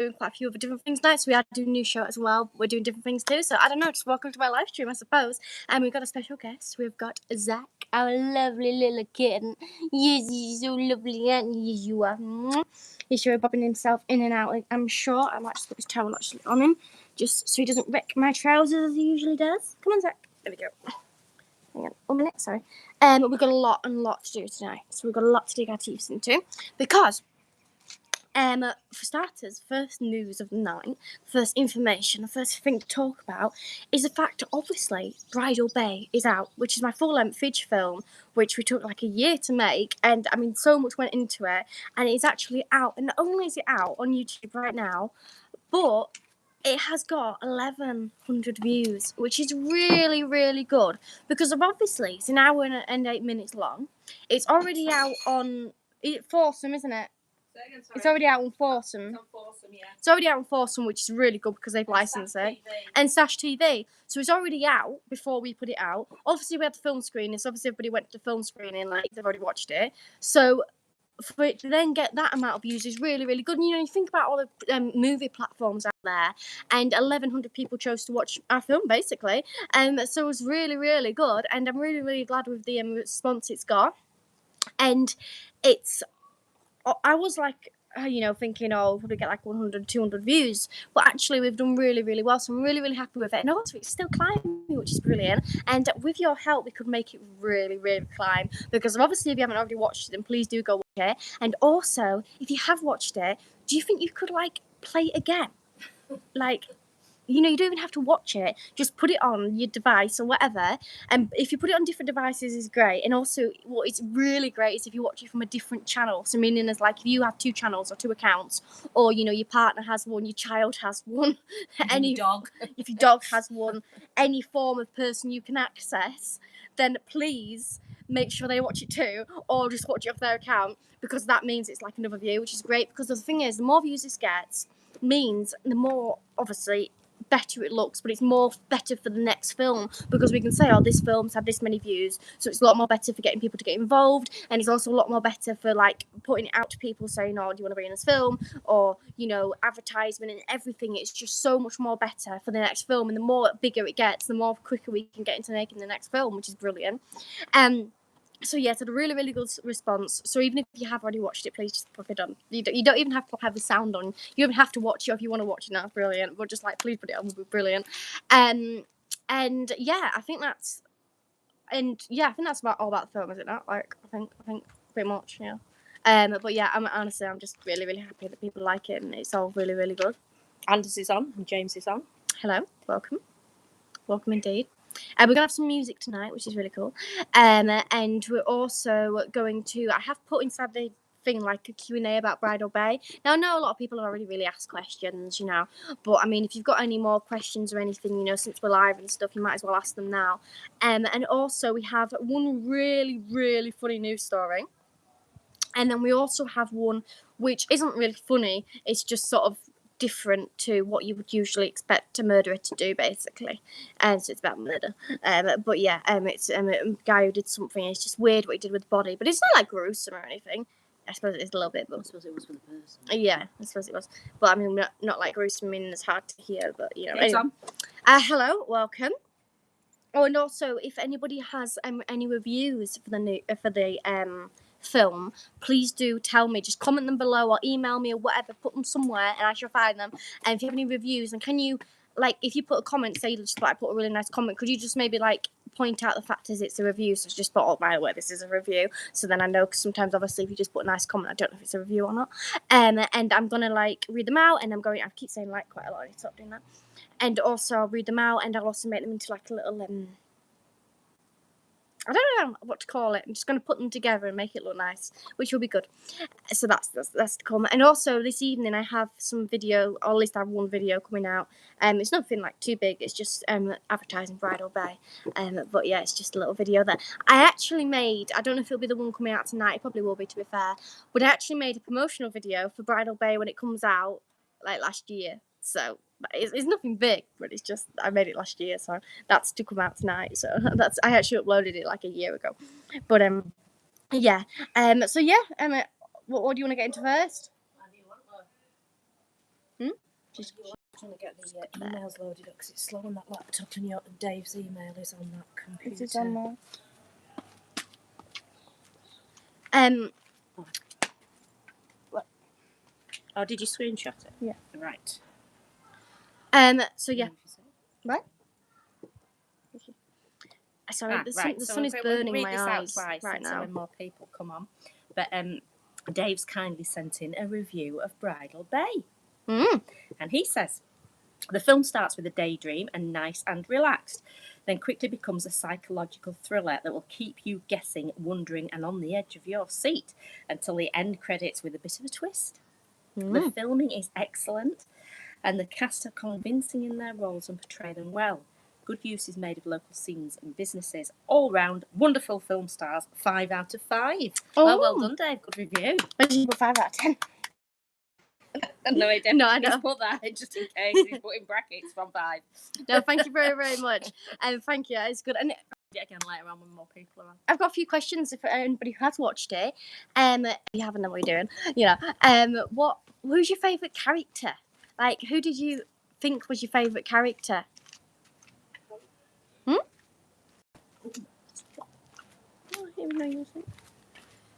doing quite a few other different things now. So we are doing a new show as well. We're doing different things too. So I don't know, just welcome to my live stream, I suppose. And we've got a special guest. We've got Zach, our lovely little kitten. Yes, he's so lovely, and yes, you are. He's sure bobbing himself in and out. Like, I'm sure I might just put his towel actually on him, just so he doesn't wreck my trousers as he usually does. Come on, Zach. There we go. Hang on, 1 minute, sorry. We've got a lot to do tonight. So we've got a lot to dig our teeth into because. For starters, first news of the night, first information, the first thing to talk about is the fact that obviously Bridal Bay is out, which is my full-length feature film, which we took like a year to make, and I mean so much went into it, and it's actually out, and not only is it out on YouTube right now, but it has got 1,100 views, which is really, really good, because of obviously it's an hour and 8 minutes long. It's already out on Foursome, isn't it? It's already out on Foursome. It's on Foursome, yeah. It's already out on Foursome, which is really good because they've licensed it. And Sash TV. So it's already out before we put it out. Obviously, we had the film screening, so obviously everybody went to the film screening, like they've already watched it. So for it to then get that amount of views is really, really good. And, you know, you think about all the movie platforms out there, and 1,100 people chose to watch our film, basically. So it was really, really good. And I'm really, really glad with the response it's got. And I was like, you know, thinking, oh, we'll probably get like 100, 200 views. But actually, we've done really, really well. So I'm really, really happy with it. And also, it's still climbing, which is brilliant. And with your help, we could make it really, really climb. Because obviously, if you haven't already watched it, then please do go watch it. And also, if you have watched it, do you think you could, like, play it again? Like, you know, you don't even have to watch it. Just put it on your device or whatever. And if you put it on different devices, is great. And also, what is really great is if you watch it from a different channel. So meaning as like if you have 2 channels or 2 accounts, or you know your partner has one, your child has one, any dog, if your dog has one, any form of person you can access, then please make sure they watch it too, or just watch it off their account, because that means it's like another view, which is great. Because the thing is, the more views this gets means the more obviously better it looks, but it's more better for the next film, because we can say, oh, this film's had this many views, so it's a lot more better for getting people to get involved, and it's also a lot more better for like putting it out to people, saying, oh, do you want to be in this film, or you know, advertisement and everything. It's just so much more better for the next film, and the more bigger it gets, the more quicker we can get into making the next film, which is brilliant. So yes, had a really, really good response. So even if you have already watched it, please just pop it on. You don't even have to have the sound on. You don't have to watch it if you want to watch it now. Brilliant. But just like, please put it on. Would be brilliant. And yeah, I think that's about all about the film, is it not? Like, I think pretty much, yeah. But yeah, I'm just really, really happy that people like it, and it's all really, really good. Anders is on, and James is on. Hello, welcome indeed. We're going to have some music tonight, which is really cool. And we're also going to, I have put inside the thing like a Q&A about Bridal Bay. Now, I know a lot of people have already really asked questions, you know, but I mean, if you've got any more questions or anything, you know, since we're live and stuff, you might as well ask them now. And also we have one really, really funny news story. And then we also have one which isn't really funny. It's just sort of different to what you would usually expect a murderer to do, basically. And so it's about murder. But yeah, it's a guy who did something. It's just weird what he did with the body, but it's not like gruesome or anything. I suppose it is a little bit, but I suppose it was for the person. Yeah, I suppose it was. But I mean, not like gruesome, meaning it's hard to hear. But you know, Hey, anyway. Tom. Hello, welcome. Oh, and also, if anybody has any reviews for the film, please do tell me. Just comment them below or email me or whatever. Put them somewhere and I shall find them. And if you have any reviews, and can you, like, if you put a comment, say just like put a really nice comment, could you just maybe like point out the fact is it's a review? So just put, oh, by the way, this is a review. So then I know, because sometimes obviously if you just put a nice comment, I don't know if it's a review or not. And I'm gonna like read them out, and I keep saying like quite a lot. I need to stop doing that. And also I'll read them out, and I'll also make them into like a little I don't know what to call it. I'm just going to put them together and make it look nice, which will be good. So that's the comment. And also this evening I have some video, or at least I have one video coming out. It's nothing like too big. It's just advertising Bridal Bay. But yeah, it's just a little video that I actually made. I don't know if it'll be the one coming out tonight. It probably will be, to be fair. But I actually made a promotional video for Bridal Bay when it comes out, like last year. So it's nothing big, but it's just I made it last year, so that's to come out tonight. So I actually uploaded it like a year ago. But yeah. So yeah. What do you want to get into first? Just trying to get the emails loaded up because it's slow on that laptop and Dave's email is on that computer. Is it on there? Oh, did you screenshot it? Yeah. Right. So yeah. Right. Sorry, the sun is burning my eyes right now. So when more people come on, but Dave's kindly sent in a review of Bridal Bay, and he says the film starts with a daydream and nice and relaxed, then quickly becomes a psychological thriller that will keep you guessing, wondering, and on the edge of your seat until the end credits with a bit of a twist. The filming is excellent, and the cast are convincing in their roles and portray them well. Good use is made of local scenes and businesses. All round, wonderful film stars. 5 out of 5. Oh. Well done, Dave. Good review. But you put 5 out of 10. No, I didn't. No, I know. He's put that just in case. He's put in brackets from 5. No, thank you very, very much. Thank you. It's good. And Yeah, again later on when more people are on. I've got a few questions if anybody who has watched it. If you haven't know what you're doing, who's your favourite character? Like, who did you think was your favourite character?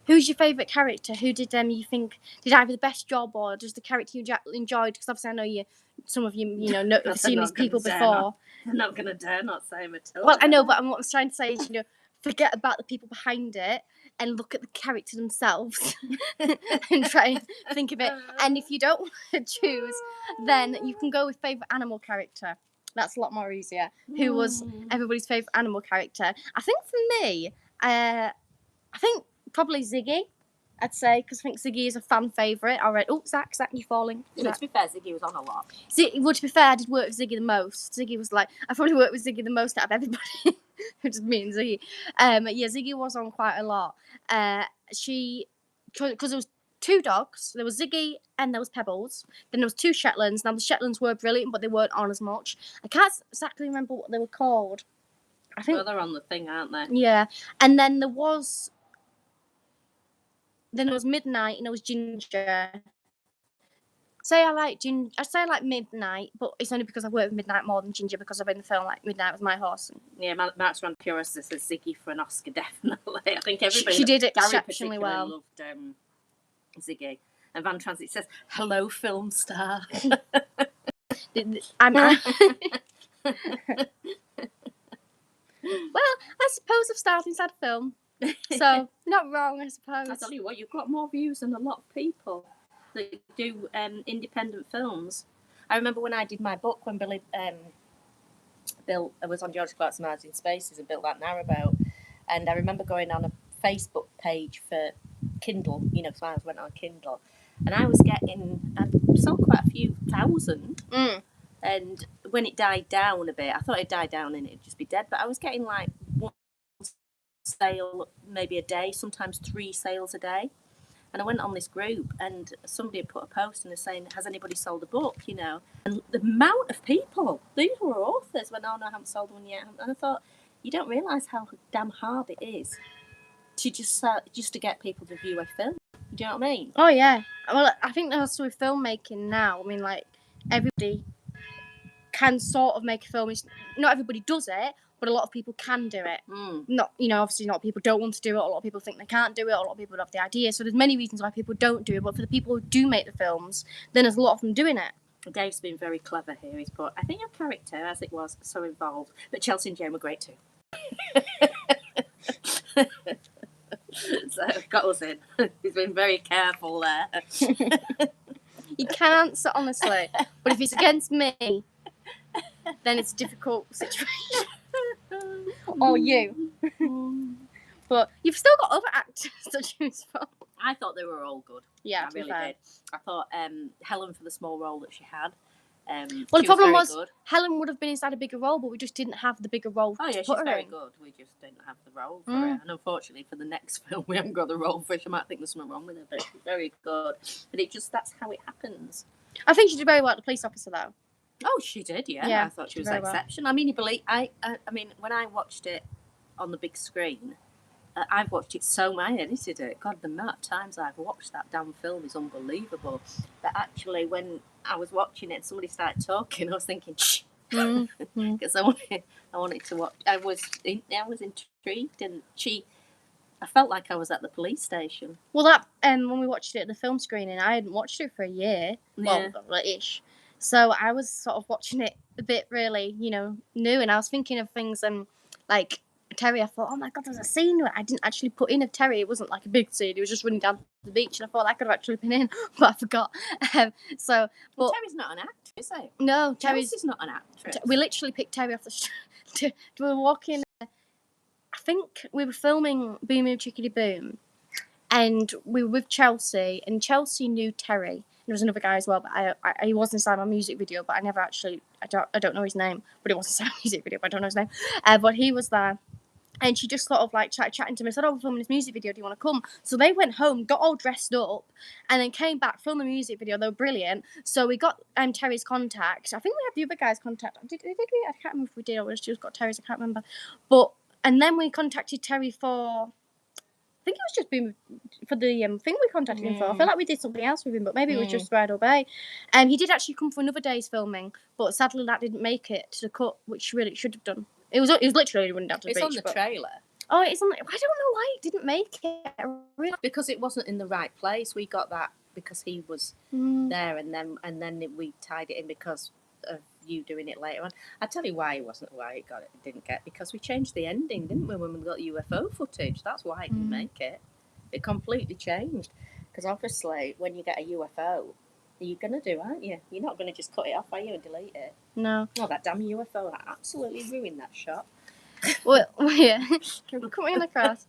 Who's your favourite character? Who did you think did either the best job or just the character you enjoyed? Because obviously I know some of you have seen these people before. I'm not going to dare not say Matilda. Well, I know, but what I'm trying to say is, forget about the people behind it and look at the character themselves and try and think of it. And if you don't want to choose, then you can go with favourite animal character. That's a lot more easier. Who was everybody's favourite animal character? I think for me, I think probably Ziggy, I'd say, because I think Ziggy is a fan favourite. I read, Zach, you're falling. To be fair, Ziggy was on a lot. Well, to be fair, I did work with Ziggy the most. Ziggy was I probably worked with Ziggy the most out of everybody. Just me and Ziggy. Ziggy was on quite a lot. Because there was 2 dogs. There was Ziggy and there was Pebbles. Then there was 2 Shetlands. Now the Shetlands were brilliant, but they weren't on as much. I can't exactly remember what they were called. I think they're on the thing, aren't they? Yeah, and then there was Midnight and there was Ginger. I'd say I like Midnight, but it's only because I work with Midnight more than Ginger because I've been in the film Midnight was my horse. Yeah, Mark's around Curious says Ziggy for an Oscar, definitely. I think everybody. She did Gary exceptionally well. Loved Ziggy. And Van Transit says, "Hello, film star." Well, I suppose I've started inside a film, so not wrong, I suppose. I tell you what, you've got more views than a lot of people that do independent films. I remember when I did my book, when Bill was on George Clark's Margin Spaces and built that narrowboat, and I remember going on a Facebook page for Kindle, because I went on Kindle, and I sold quite a few thousand. And when it died down a bit, I thought it died down and it'd just be dead. But I was getting one sale maybe a day, sometimes 3 sales a day. And I went on this group and somebody had put a post and they're saying, has anybody sold a book, And the amount of people, these were authors, went, oh no, I haven't sold one yet. And I thought, you don't realise how damn hard it is to just to get people to view a film. Do you know what I mean? Oh, yeah. Well, I think that's with filmmaking now. I mean, everybody can sort of make a film. Not everybody does it, but a lot of people can do it. Not, obviously, not people don't want to do it. A lot of people think they can't do it. A lot of people don't have the idea. So there's many reasons why people don't do it. But for the people who do make the films, then there's a lot of them doing it. Dave's been very clever here. He's put, I think your character, as it was, so involved, but Chelsea and Jane were great too. So got us in. He's been very careful there. You can answer honestly, but if it's against me, then it's a difficult situation. Or you. But you've still got other actors to choose from. I thought they were all good. Yeah, I really did. I thought Helen, for the small role that she had. Well, the problem was Helen would have been inside a bigger role, but we just didn't have the bigger role. Oh, yeah, she's very good. We just didn't have the role for it. And unfortunately, for the next film, we haven't got the role for it. I might think there's something wrong with her, but she's very good. But that's how it happens. I think she did very well at the police officer, though. Oh, she did, yeah. I thought she was exceptional. Well. I mean, I mean, when I watched it on the big screen, I've watched it so much. I edited it. God, the amount of times I've watched that damn film is unbelievable. But actually, when I was watching it, and somebody started talking, I was thinking, shh, because I wanted to watch. I was intrigued, and I felt like I was at the police station. Well, that when we watched it at the film screening, I hadn't watched it for a year. Yeah. Well, ish. So I was sort of watching it a bit really, new, and I was thinking of things like Terry. I thought, oh my god, there's a scene where I didn't actually put in of Terry. It wasn't like a big scene. It was just running down the beach, and I thought that could have actually been in, but I forgot. Well, Terry's not an actor, is he? No, Terry's not an actress. We literally picked Terry off the street. We were walking. I think we were filming Boom Boom Chickadee Boom, and we were with Chelsea, and Chelsea knew Terry. There was another guy as well, but he was inside my music video, but I never actually, I don't know his name, but it was inside my music video, but I don't know his name. But he was there, and she just sort of like chatting to me, said, oh, we're filming this music video, do you want to come? So they went home, got all dressed up, and then came back, filmed the music video. They were brilliant. So we got Terry's contact. I think we had the other guy's contact. Did we? I can't remember if we did or we just got Terry's, I can't remember. And then we contacted Terry for, I think it was just been for the thing we contacted him for. I feel like we did something else with him, but maybe it was just Bridal Bay. He did actually come for another day's filming, but sadly that didn't make it to the cut, which really should have done. It was literally running down to the beach. It's on the trailer. Oh, it's on. I don't know why it didn't make it. Really? Because it wasn't in the right place. We got that because he was there, and then we tied it in because of you doing it later on. I tell you why it didn't get, because we changed the ending, didn't we, when we got UFO footage? That's why it didn't make it. It completely changed, because obviously when you get a UFO, you're gonna do, aren't you? You're not gonna just cut it off, are you, and delete it? No. Oh, that damn UFO! That absolutely ruined that shot. Well, yeah, coming across,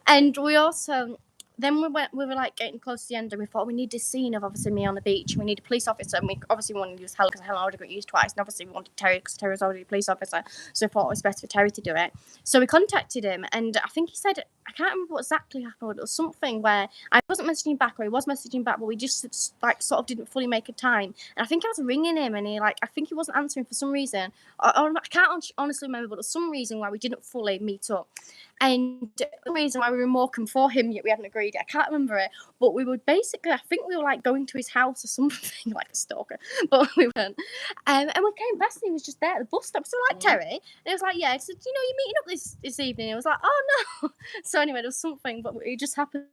and we also. Then we were like getting close to the end, and we thought we need this scene of obviously me on the beach. We need a police officer, and we obviously wanted to use Helen because Helen already got used twice, and obviously we wanted Terry because Terry was already a police officer. So we thought it was best for Terry to do it. So we contacted him, and I think he said, I can't remember what exactly happened. It was something where I wasn't messaging back, or he was messaging back, but we just like sort of didn't fully make a time. And I think I was ringing him, and I think he wasn't answering for some reason. I can't honestly remember, but there was some reason why we didn't fully meet up. And the reason why we were walking for him, yet we hadn't agreed, I can't remember it, but we were basically, I think we were like going to his house or something, like a stalker, but we weren't. And we came past and he was just there at the bus stop. So like, Terry, and he was like, yeah, I said, you're meeting up this evening. And I was like, oh no. So anyway, there was something, but it just happened.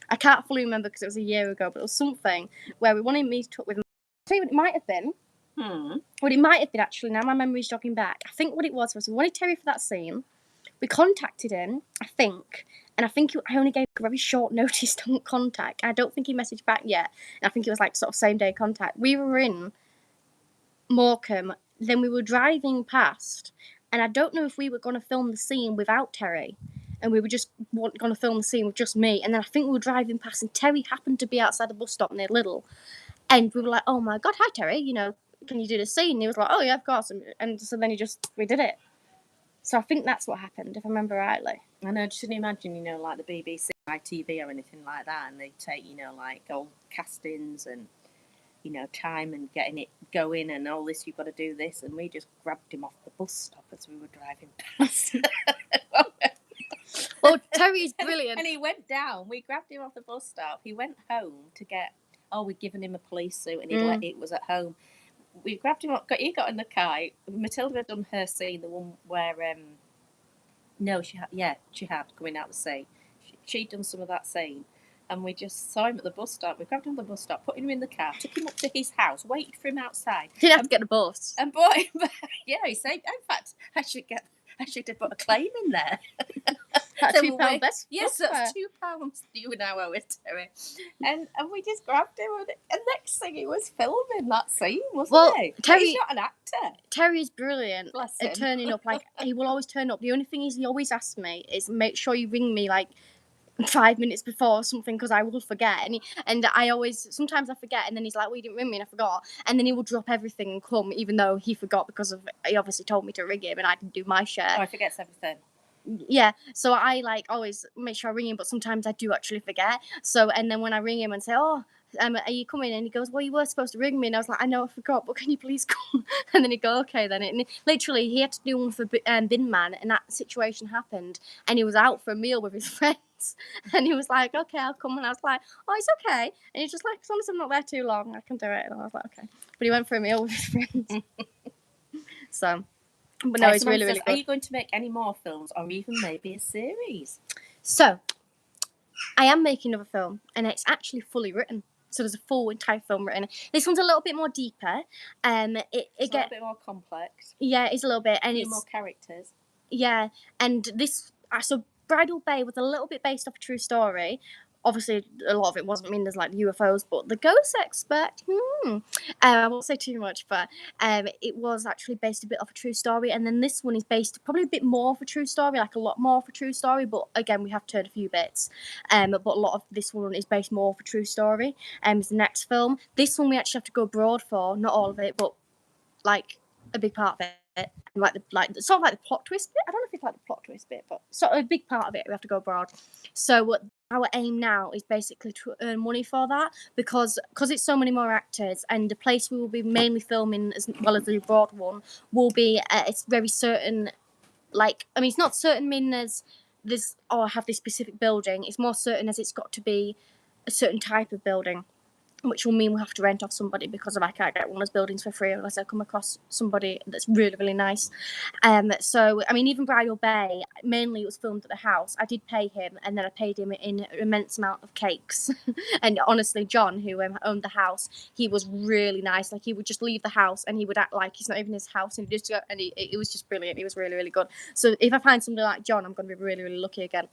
I can't fully remember because it was a year ago, but it was something where we wanted to meet up with him. I'll tell you what it might have been. Well, it might have been actually, now my memory's jogging back. I think what it was we wanted Terry for that scene. We contacted him, I think, and I think I only gave a very short notice to contact. I don't think he messaged back yet. And I think it was like sort of same day contact. We were in Morecambe, then we were driving past, and I don't know if we were going to film the scene without Terry, and we were just going to film the scene with just me. And then I think we were driving past, and Terry happened to be outside the bus stop near Lidl, and we were like, oh my god, hi Terry, can you do the scene? And he was like, oh yeah, of course. And so then we did it. So I think that's what happened, if I remember rightly. I know, just imagine, like the BBC, ITV or anything like that, and they take, like old castings and, time and getting it going and all this, you've got to do this, and we just grabbed him off the bus stop as we were driving past. Well, Terry's brilliant. And he went down, we grabbed him off the bus stop, he went home to get, we'd given him a police suit, and it was at home. We grabbed him up. He got in the car. Matilda had done her scene, the one where she had going out the sea. She'd done some of that scene, and we just saw him at the bus stop. We grabbed him at the bus stop, put him in the car, took him up to his house, waited for him outside. Didn't have to get the bus. And brought him back. Yeah, he said, in fact, I should have put a claim in there. That so £2 best. Yes, that's £2 you now owe it, Terry. And we just grabbed him, and next thing he was filming that scene, wasn't he? He's not an actor. Terry's brilliant at turning up. Like, he will always turn up. The only thing he always asks me is, make sure you ring me like 5 minutes before or something, because I will forget. And I always, sometimes I forget, and then he's like, well, you didn't ring me, and I forgot. And then he will drop everything and come, even though he forgot, because he obviously told me to ring him, and I didn't do my share. Oh, he forgets everything. Yeah, so I always make sure I ring him, but sometimes I do actually forget. So, and then when I ring him and say, oh, are you coming? And he goes, well, you were supposed to ring me. And I was like, I know, I forgot, but can you please come? And then he'd go, okay then. And literally, he had to do one for Bin Man, and that situation happened, and he was out for a meal with his friends. And he was like, okay, I'll come. And I was like, oh, it's okay. And he's just like, as long as I'm not there too long, I can do it. And I was like, okay. But he went for a meal with his friends. So, but no, it's really, really good. Are you going to make any more films, or even maybe a series? So, I am making another film, and it's actually fully written. So there's a full entire film written. This one's a little bit more deeper. It's a little bit more complex. Yeah, it's a little bit, and it's more characters. Yeah, and this so Bridal Bay was a little bit based off a true story. Obviously, a lot of it wasn't. I mean, there's like UFOs, but the ghost expert. I won't say too much, but it was actually based a bit off a true story. And then this one is based probably a bit more of a true story, like a lot more of a true story. But again, we have to turn a few bits. But a lot of this one is based more of a true story. It's the next film. This one we actually have to go abroad for, not all of it, but like a big part of it. Sort of like the plot twist bit. I don't know if it's like the plot twist bit, but sort of a big part of it we have to go abroad. So our aim now is basically to earn money for that, because it's so many more actors, and the place we will be mainly filming as well as the abroad one will be it's very certain. Like, I mean, it's not certain meaning as this or have this specific building. It's more certain as it's got to be a certain type of building, which will mean we'll have to rent off somebody, because I can't get one of those buildings for free unless I come across somebody that's really, really nice. So, I mean, even Bridal Bay, mainly it was filmed at the house. I did pay him, and then I paid him in an immense amount of cakes. And honestly, John, who owned the house, he was really nice. Like, he would just leave the house, and he would act like it's not even his house, and it was just brilliant. He was really, really good. So if I find somebody like John, I'm going to be really, really lucky again.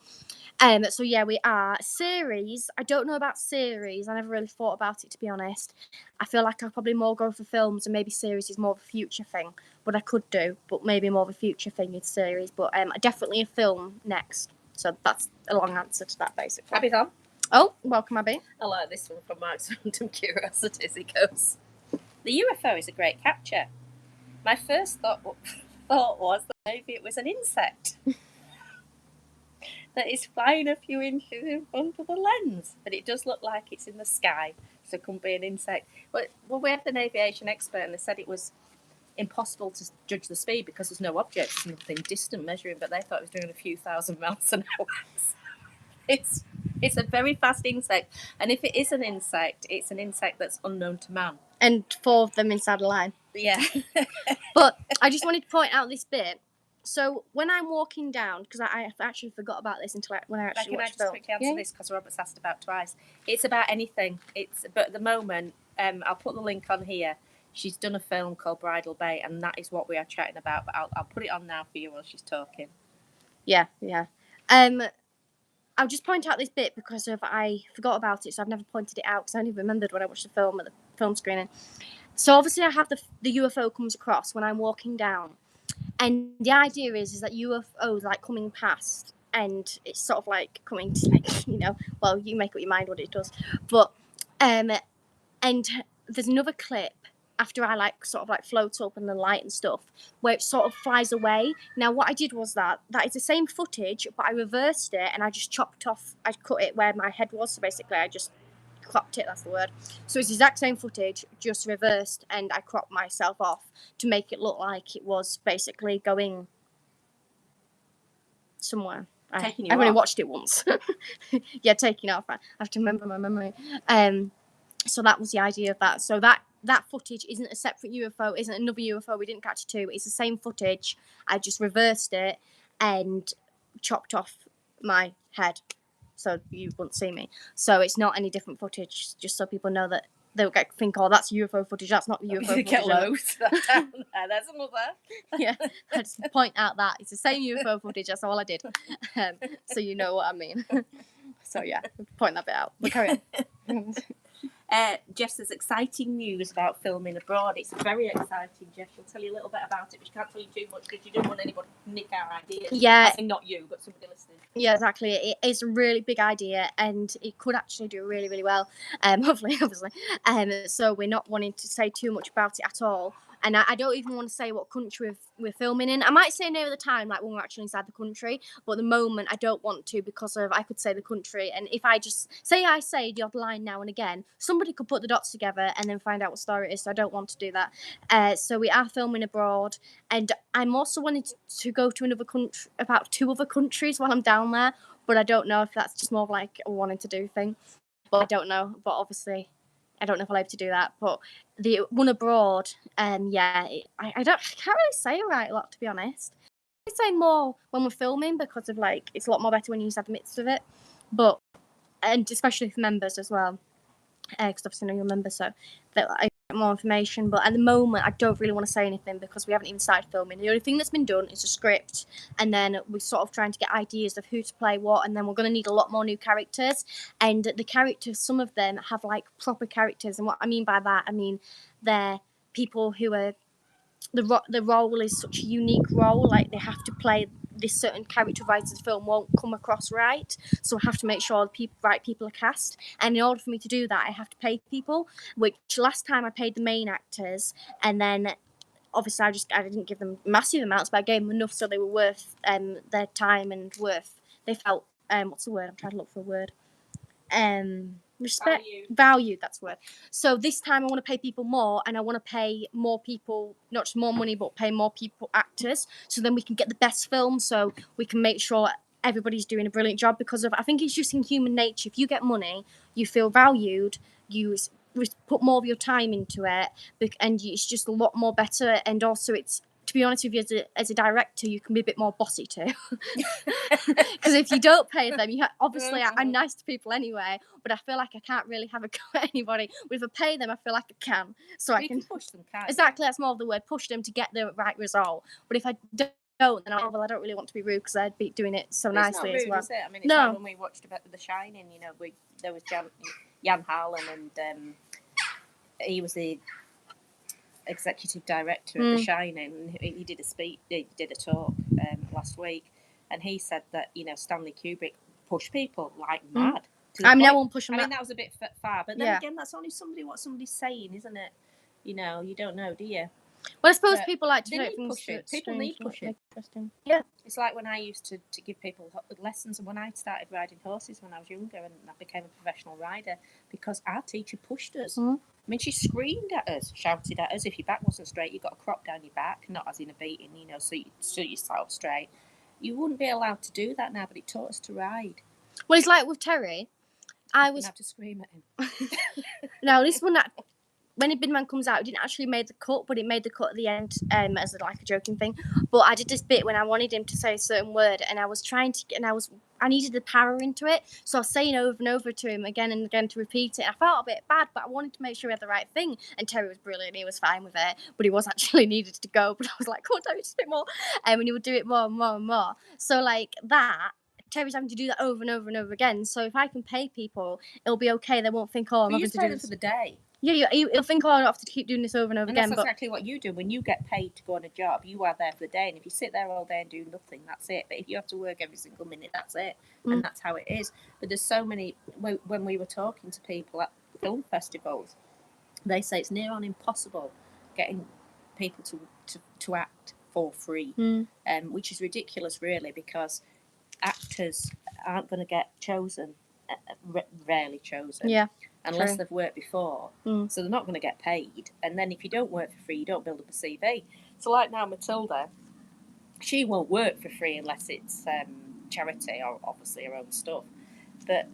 So yeah, we are. Series, I don't know about series. I never really thought about it, to be honest. I feel like I'll probably more go for films, and maybe series is more of a future thing. But I could do, but maybe more of a future thing is series. But definitely a film next. So that's a long answer to that, basically. Abby's on. Oh, welcome, Abby. I like this one from Mark's Random Curiosities. He goes, the UFO is a great capture. My first thought was that maybe it was an insect that is flying a few inches in front of the lens, but it does look like it's in the sky, so it couldn't be an insect. Well, we had an aviation expert, and they said it was impossible to judge the speed because there's no object, there's nothing distant measuring, but they thought it was doing a few thousand miles an hour. It's a very fast insect, and if it is an insect, it's an insect that's unknown to man. And 4 of them inside a line. Yeah. But I just wanted to point out this bit. So when I'm walking down, because I actually forgot about this until when I actually watched the film. Can I just quickly answer this, because Robert's asked about twice. It's about anything. But at the moment, I'll put the link on here. She's done a film called Bridal Bay, and that is what we are chatting about. But I'll put it on now for you while she's talking. Yeah. I'll just point out this bit because I forgot about it, so I've never pointed it out because I only remembered when I watched the film at the film screening. So obviously I have the UFO comes across when I'm walking down, and the idea is that UFOs like coming past, and it's sort of like coming to, like, well, you make up your mind what it does, but and there's another clip after I float up in the light and stuff, where it sort of flies away. Now what I did was that is the same footage, but I reversed it and I just I cut it where my head was, so basically I just cropped it, that's the word. So it's the exact same footage, just reversed, and I cropped myself off to make it look like it was basically going somewhere. I've only watched it once. Yeah, taking off. I have to remember my memory. So that was the idea of that. So that footage isn't a separate UFO, isn't another UFO. We didn't catch it too. It's the same footage. I just reversed it and chopped off my head, so you wouldn't see me. So it's not any different footage, just so people know that they'll think, oh, that's UFO footage. That's not UFO footage. Get loads. There's another. Yeah, I just point out that it's the same UFO footage. That's all I did. So you know what I mean. So yeah, point that bit out. But carry on. Jeff says, exciting news about filming abroad. It's very exciting, Jeff. She'll tell you a little bit about it, but she can't tell you too much because you don't want anybody to nick our ideas. Yeah. I think not you, but somebody listening. Yeah, exactly. It is a really big idea, and it could actually do really, really well. Hopefully, obviously. So we're not wanting to say too much about it at all. and I don't even want to say what country we're filming in. I might say near the time, like when we're actually inside the country, but at the moment I don't want to, because of I could say the country, and if I just say the odd line now and again, somebody could put the dots together and then find out what story it is. So I don't want to do that. So we are filming abroad, and I'm also wanting to go to another country, about 2 other countries while I'm down there, but I don't know if that's just more of like a wanting to do thing. But I don't know. But obviously, I don't know if I'll be able to do that. But the one abroad, I can't really say a lot, to be honest. I say more when we're filming, because of like it's a lot more better when you're inside the midst of it. But and especially for members as well, because obviously I know you're a member, so that I get more information. But at the moment, I don't really want to say anything because we haven't even started filming. The only thing that's been done is a script, and then we're sort of trying to get ideas of who to play what, and then we're going to need a lot more new characters. And the characters, some of them have like proper characters, and what I mean by that, I mean they're people who are the role is such a unique role, like they have to play this certain character, right, the film won't come across right, so I have to make sure the right people are cast, and in order for me to do that I have to pay people, which last time I paid the main actors, and then obviously I didn't give them massive amounts, but I gave them enough so they were worth their time, and they felt what's the word, I'm trying to look for a word, respect, value, that's the word. So this time I want to pay people more, and I want to pay more people, not just more money, but pay more people, actors, so then we can get the best film, so we can make sure everybody's doing a brilliant job, because I think it's just in human nature, if you get money, you feel valued, you put more of your time into it, and it's just a lot more better, and also it's, to be honest with you, as a director, you can be a bit more bossy too. Because if you don't pay them, obviously I'm nice to people anyway, but I feel like I can't really have a go at anybody. But if I pay them, I feel like I can. So I can push them, can't you? Exactly, that's more of the word, push them to get the right result. But if I don't, then I don't really want to be rude, because I'd be doing it so nicely rude, as well. Is it? I mean, it's like when we watched The Shining, you know, there was Jan Harlan, and he was the executive director of The Shining, and he did a speech, he did a talk last week, and he said that, you know, Stanley Kubrick pushed people like mad. I mean, I won't push them. I mean, that was a bit far, but then again, that's only what somebody's saying, isn't it? You know, you don't know, do you? Well, I suppose people like to take things pushing. People need pushing. Yeah. It's like when I used to give people lessons, and when I started riding horses when I was younger, and I became a professional rider, because our teacher pushed us. I mean, she screamed at us, shouted at us. If your back wasn't straight, you got a crop down your back, not as in a beating, you know, so you stood yourself straight. You wouldn't be allowed to do that now, but it taught us to ride. Well, it's like with Terry. I was have to scream at him. No, this one that when Bin Man comes out, it didn't actually make the cut, but it made the cut at the end as like a joking thing. But I did this bit when I wanted him to say a certain word, and I was trying to, and I needed the power into it, so I was saying over and over to him again and again to repeat it. I felt a bit bad, but I wanted to make sure we had the right thing. And Terry was brilliant; he was fine with it, but he was actually needed to go. But I was like, "Come on, Terry, just a bit more," and he would do it more and more and more. So like that. Terry's having to do that over and over and over again. So if I can pay people, it'll be okay. They won't think, "Oh, I'm having to do this for the day." Yeah, he'll think, "Oh, I don't have to keep doing this over and over again." That's exactly what you do. When you get paid to go on a job, you are there for the day. And if you sit there all day and do nothing, that's it. But if you have to work every single minute, that's it. And that's how it is. But there's so many, when we were talking to people at film festivals, they say it's near on impossible getting people to act for free, which is ridiculous, really, because actors aren't going to get chosen, rarely chosen. Yeah. Unless they've worked before. So they're not going to get paid. And then if you don't work for free, you don't build up a CV. So like now Matilda, she won't work for free unless it's charity or obviously her own stuff. But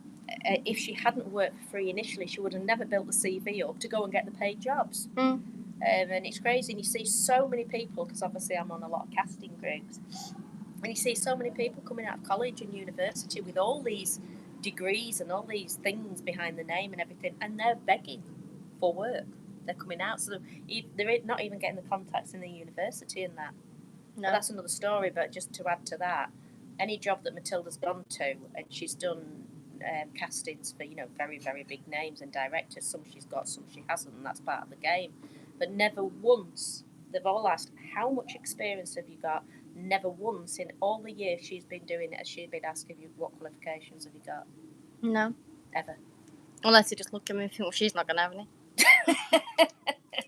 if she hadn't worked for free initially, she would have never built the CV up to go and get the paid jobs. And it's crazy. And you see so many people, because obviously I'm on a lot of casting groups, and you see so many people coming out of college and university with all these degrees and all these things behind the name and everything, and they're begging for work. They're coming out, so they're not even getting the contacts in the university and that. No. But that's another story. But just to add to that, any job that Matilda's gone to, and she's done castings for, you know, very, very big names and directors. Some she's got, some she hasn't, and that's part of the game. But never once, they've all asked, how much experience have you got? Never once in all the years she's been doing it has she been asking you, what qualifications have you got? No. Ever. Unless you just look at me and think, well, she's not going to have any.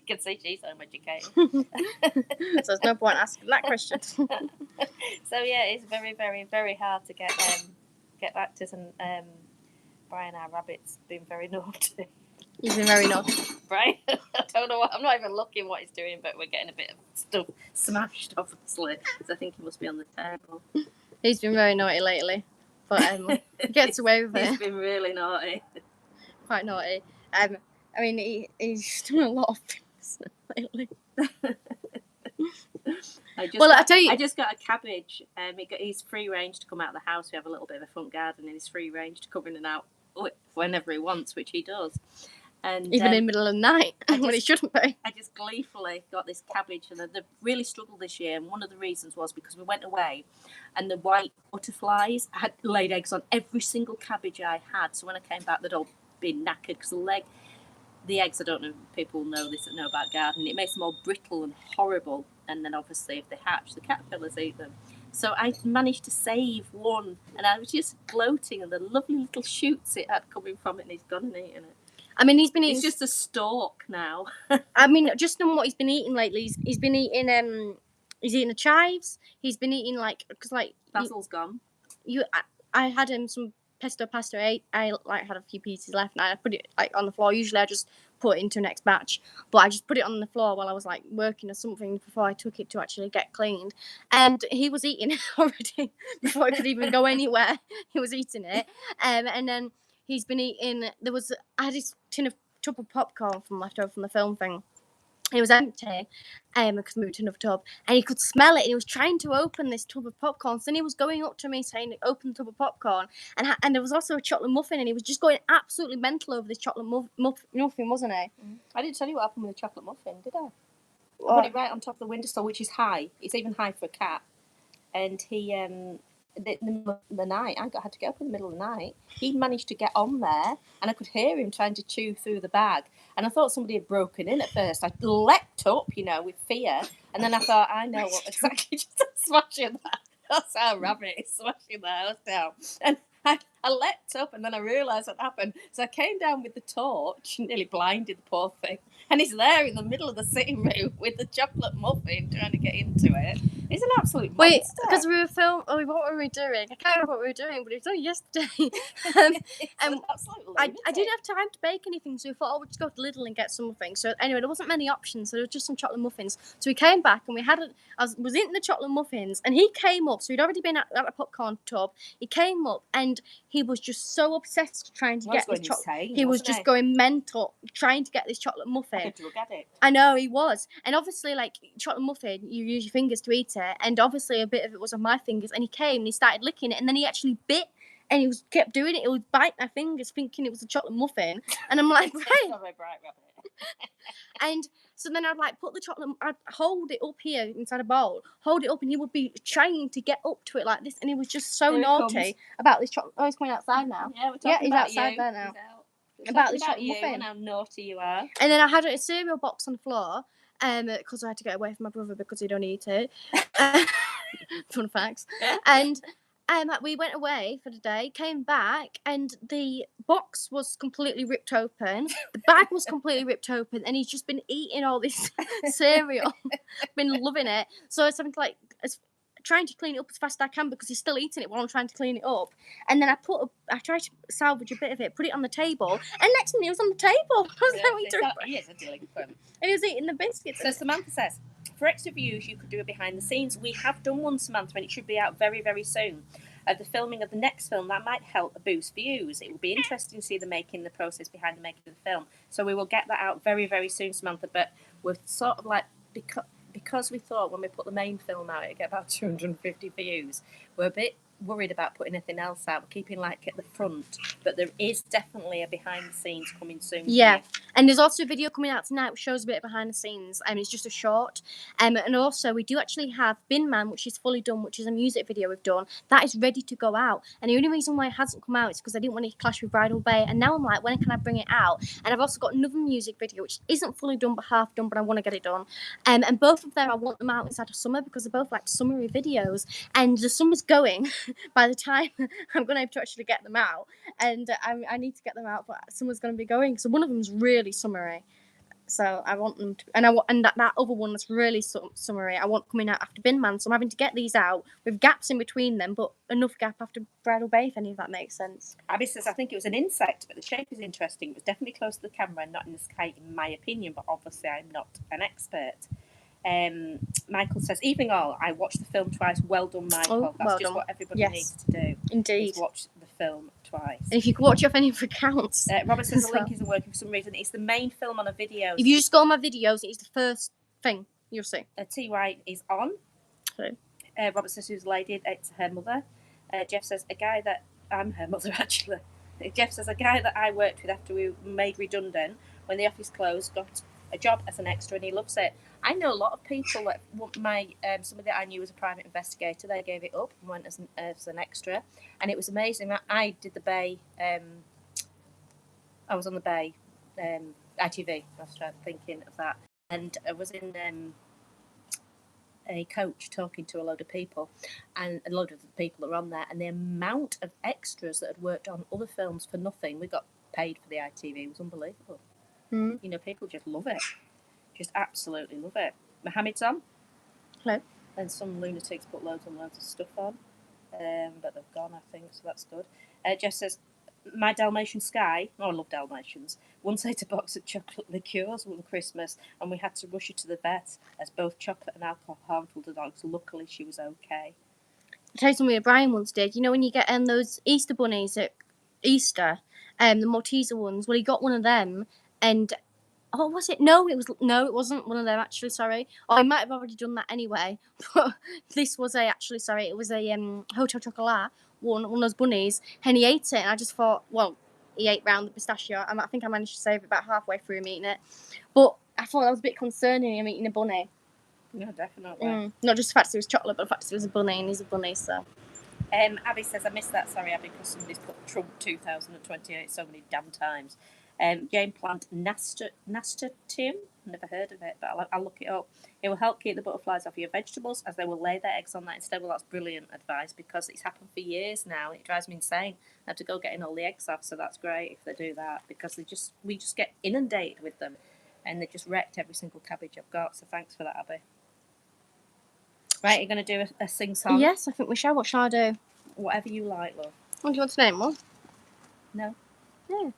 can see she's home educated. So there's no point asking that question. So yeah, it's very, very, very hard to get actors, and Brian, our rabbit's been very naughty. He's been very naughty. Brian, I don't know what, I'm not even looking what he's doing, but we're getting a bit of stuff smashed, obviously. So I think he must be on the table. He's been very naughty lately, but he gets away with it. He's been really naughty. Quite naughty. I mean, he's done a lot of things lately. I just got a cabbage. He's free range to come out of the house. We have a little bit of a front garden, and he's free range to come in and out whenever he wants, which he does. And even in the middle of the night, when it shouldn't be. I just gleefully got this cabbage, and they've really struggled this year. And one of the reasons was because we went away, and the white butterflies had laid eggs on every single cabbage I had. So when I came back, they'd all been knackered because the eggs, I don't know if people know this that know about gardening, it makes them all brittle and horrible. And then obviously if they hatch, the caterpillars eat them. So I managed to save one, and I was just gloating at the lovely little shoots it had coming from it, and he's gone and eaten it. I mean, he's been eating... It's just a stalk now. I mean, just on what he's been eating lately, he's been eating he's eating the chives. He's been eating Basil's gone. I had him some pesto pasta. I had a few pieces left, and I put it on the floor. Usually I just put it into the next batch, but I just put it on the floor while I was working or something before I took it to actually get cleaned. And he was eating it already before it could even go anywhere. He was eating it, and then he's been eating. I had this tub of popcorn left over from the film thing. It was empty, because we moved to another tub, and he could smell it, and he was trying to open this tub of popcorn. So then he was going up to me saying, "Open the tub of popcorn," and there was also a chocolate muffin, and he was just going absolutely mental over this chocolate muffin, wasn't he? I didn't tell you what happened with the chocolate muffin, did I? I put it right on top of the windowsill, which is high. It's even high for a cat. And he, the night, I had to get up in the middle of the night. He managed to get on there, and I could hear him trying to chew through the bag. And I thought somebody had broken in at first. I leapt up, with fear. And then I thought, I know what exactly, just smashing that. That's how a rabbit is smashing the house down. And I leapt up, and then I realised what happened. So I came down with the torch, nearly blinded the poor thing. And he's there in the middle of the sitting room with the chocolate muffin trying to get into it. He's an absolute monster. Wait, because we were filming. Oh, what were we doing? I can't remember what we were doing, but it was only yesterday. I didn't have time to bake anything, so we thought, we'll just go to Lidl and get something. So anyway, there wasn't many options, so there was just some chocolate muffins. So we came back, and I was eating the chocolate muffins, and he came up. So he'd already been at the popcorn tub. He came up, and he was just so obsessed trying to get this chocolate. He was just going mental trying to get this chocolate muffin. Like a drug addict. I know, he was. And obviously, chocolate muffin, you use your fingers to eat it, and obviously a bit of it was on my fingers, and he came and he started licking it, and then he actually bit, and he kept doing it. He would bite my fingers thinking it was a chocolate muffin, and I'm like, hey. Not very bright rabbit. And so then I'd put the chocolate, I'd hold it up here inside a bowl, hold it up, and he would be trying to get up to it like this, and he was just so naughty about this chocolate. Oh, he's coming outside now. Yeah, we're talking he's about outside you. there now. About this chocolate muffin. And how naughty you are. And then I had a cereal box on the floor, because I had to get away from my brother because he'd only eat it. Fun facts. And we went away for the day, came back, and the box was completely ripped open. The bag was completely ripped open, and he's just been eating all this cereal. Been loving it. So it's something trying to clean it up as fast as I can because he's still eating it while I'm trying to clean it up. And then I tried to salvage a bit of it, put it on the table, and next minute it was on the table. He is a delinquent. And he was eating the biscuits. So Samantha says, for extra views, you could do it behind the scenes. We have done one, Samantha, and it should be out very, very soon. Of the filming of the next film, that might help boost views. It will be interesting to see the process behind the making of the film. So we will get that out very, very soon, Samantha. But we're sort of because we thought when we put the main film out, it'd get about 250 views. We're a bit worried about putting anything else out. We're keeping at the front, but there is definitely a behind the scenes coming soon. Yeah, and there's also a video coming out tonight which shows a bit of behind the scenes, and it's just a short. And also we do actually have Bin Man, which is fully done, which is a music video we've done that is ready to go out. And the only reason why it hasn't come out is because I didn't want to clash with Bridal Bay. And now I'm like, when can I bring it out? And I've also got another music video which isn't fully done but half done, but I want to get it done. And both of them I want them out inside of summer because they're both summery videos, and the summer's going. By the time I'm going to have to actually get them out, and I need to get them out, but summer's going to be going. So one of them's really summery. So I want them to, and that other one that's really summery, I want coming out after Bin Man. So I'm having to get these out with gaps in between them, but enough gap after Bridal Bay, if any of that makes sense. Abby says, I think it was an insect, but the shape is interesting. It was definitely close to the camera and not in the sky, in my opinion, but obviously I'm not an expert. Michael says, evening all, I watched the film twice. Well done, Michael. That's just what everybody needs to do. Indeed. Is watch the film twice. And if you can watch it off any of the accounts. Robert says the link isn't working for some reason. It's the main film on a video. If you just go on my videos, it's the first thing you'll see. T-White is on. Okay. Robert says, who's the lady? It's her mother. Jeff says, a guy that... I'm her mother, actually. Jeff says, a guy that I worked with after we were made redundant, when the office closed, got a job as an extra and he loves it. I know a lot of people that somebody that I knew was a private investigator. They gave it up and went as an extra, and it was amazing. I did the Bay. I was on the Bay ITV. I was thinking of that, and I was in a coach talking to a load of people, and a load of the people are on there, and the amount of extras that had worked on other films for nothing. We got paid for the ITV. It was unbelievable. You know, people just love it. Just absolutely love it. Mohammed's on. Hello. And some lunatics put loads and loads of stuff on. But they've gone, I think, so that's good. Jeff says, my Dalmatian Sky, I love Dalmatians, once ate a box of chocolate liqueurs one Christmas, and we had to rush her to the vet as both chocolate and alcohol harmful to dogs. Luckily, she was okay. I'll tell you something that Brian once did. You know when you get those Easter bunnies at Easter, the Malteser ones? Well, he got one of them, and... Oh, was it? No, it wasn't one of them, actually, sorry. Oh, I might have already done that anyway. But this was it was a Hotel Chocolat, one of those bunnies, and he ate it, and I just thought, well, he ate round the pistachio, and I think I managed to save it about halfway through him eating it. But I thought that was a bit concerning, him eating a bunny. No, definitely. Not just the fact that it was chocolate, but the fact that it was a bunny, and he's a bunny, so... Abby says, I missed that, sorry, Abby, because somebody's put Trump 2028 so many damn times. Jane plant nasturtium. Never heard of it, but I'll look it up. It will help keep the butterflies off your vegetables as they will lay their eggs on that instead. Well, that's brilliant advice because it's happened for years now. It drives me insane. I have to go getting all the eggs off, so that's great if they do that because we just get inundated with them and they just wrecked every single cabbage I've got. So thanks for that, Abby. Right, you're going to do a sing-song? Yes, I think we shall. What shall I do? Whatever you like, love. What do you want to name one? No. Yeah.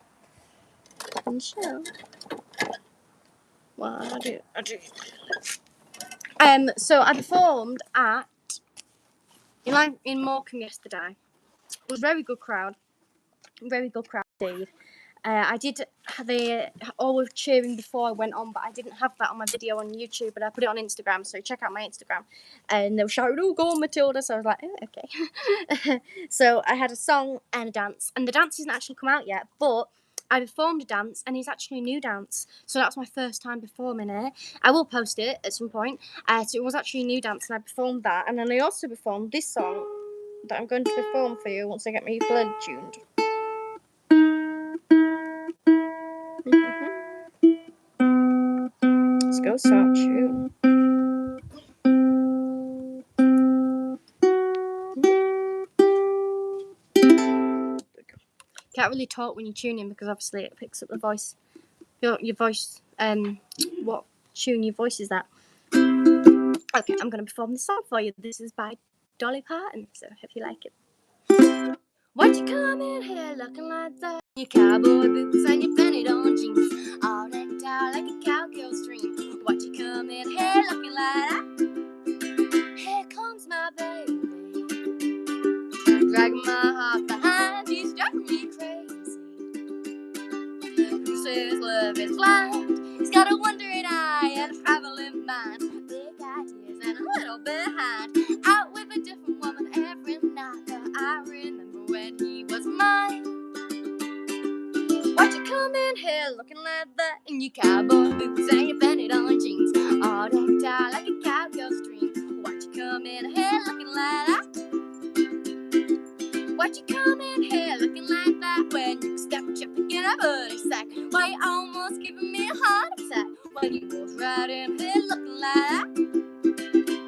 Sure. Well, I do. So I performed in Morecambe yesterday. It was a very good crowd. Very good crowd indeed. I did the all with cheering before I went on, but I didn't have that on my video on YouTube, but I put it on Instagram, so check out my Instagram. And they were shouting, "Oh, go on, Matilda!" So I was like, "Oh, okay." So I had a song and a dance, and the dance hasn't actually come out yet, but I performed a dance, and it's actually a new dance. So that's my first time performing it. I will post it at some point. So it was actually a new dance, and I performed that, and then I also performed this song that I'm going to perform for you once I get my ukulele tuned. Let's go start tune. Can't really talk when you're tuning because obviously it picks up the voice. Your voice. What tune your voice is that? Okay, I'm gonna perform this song for you. This is by Dolly Parton. So hope you like it. Why'd you come in here looking like that? Your cowboy boots and your fanny on jeans, all decked out like a cowgirl's dream. Why'd you come in here looking like that? Here comes my baby, dragging my heart behind. He's driving me crazy. Who says love is blind? He's got a wandering eye and a traveling mind, big ideas and a little behind. Out with a different woman every night, but I remember when he was mine. Why'd you come in here looking like that in your cowboy boots and your fanny on jeans, all decked out like a cowgirl's dream? Why'd you come in here looking like that? Why'd you come in here looking like that when you step jumping in a booty sack? Why you almost giving me a heart attack when you walk right in here looking like that?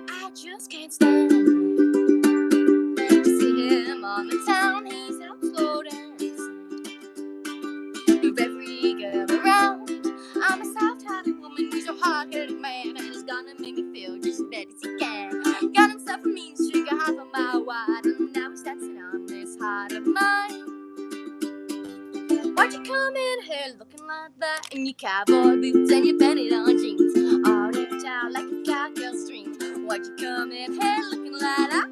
I just can't stand it to see him on the town. He's out slow dancing, move every girl around. I'm a soft-hearted woman. looking like that in your cowboy boots and your penny on jeans, all decked out like a cowgirl's dream. Why'd you come in here looking like that?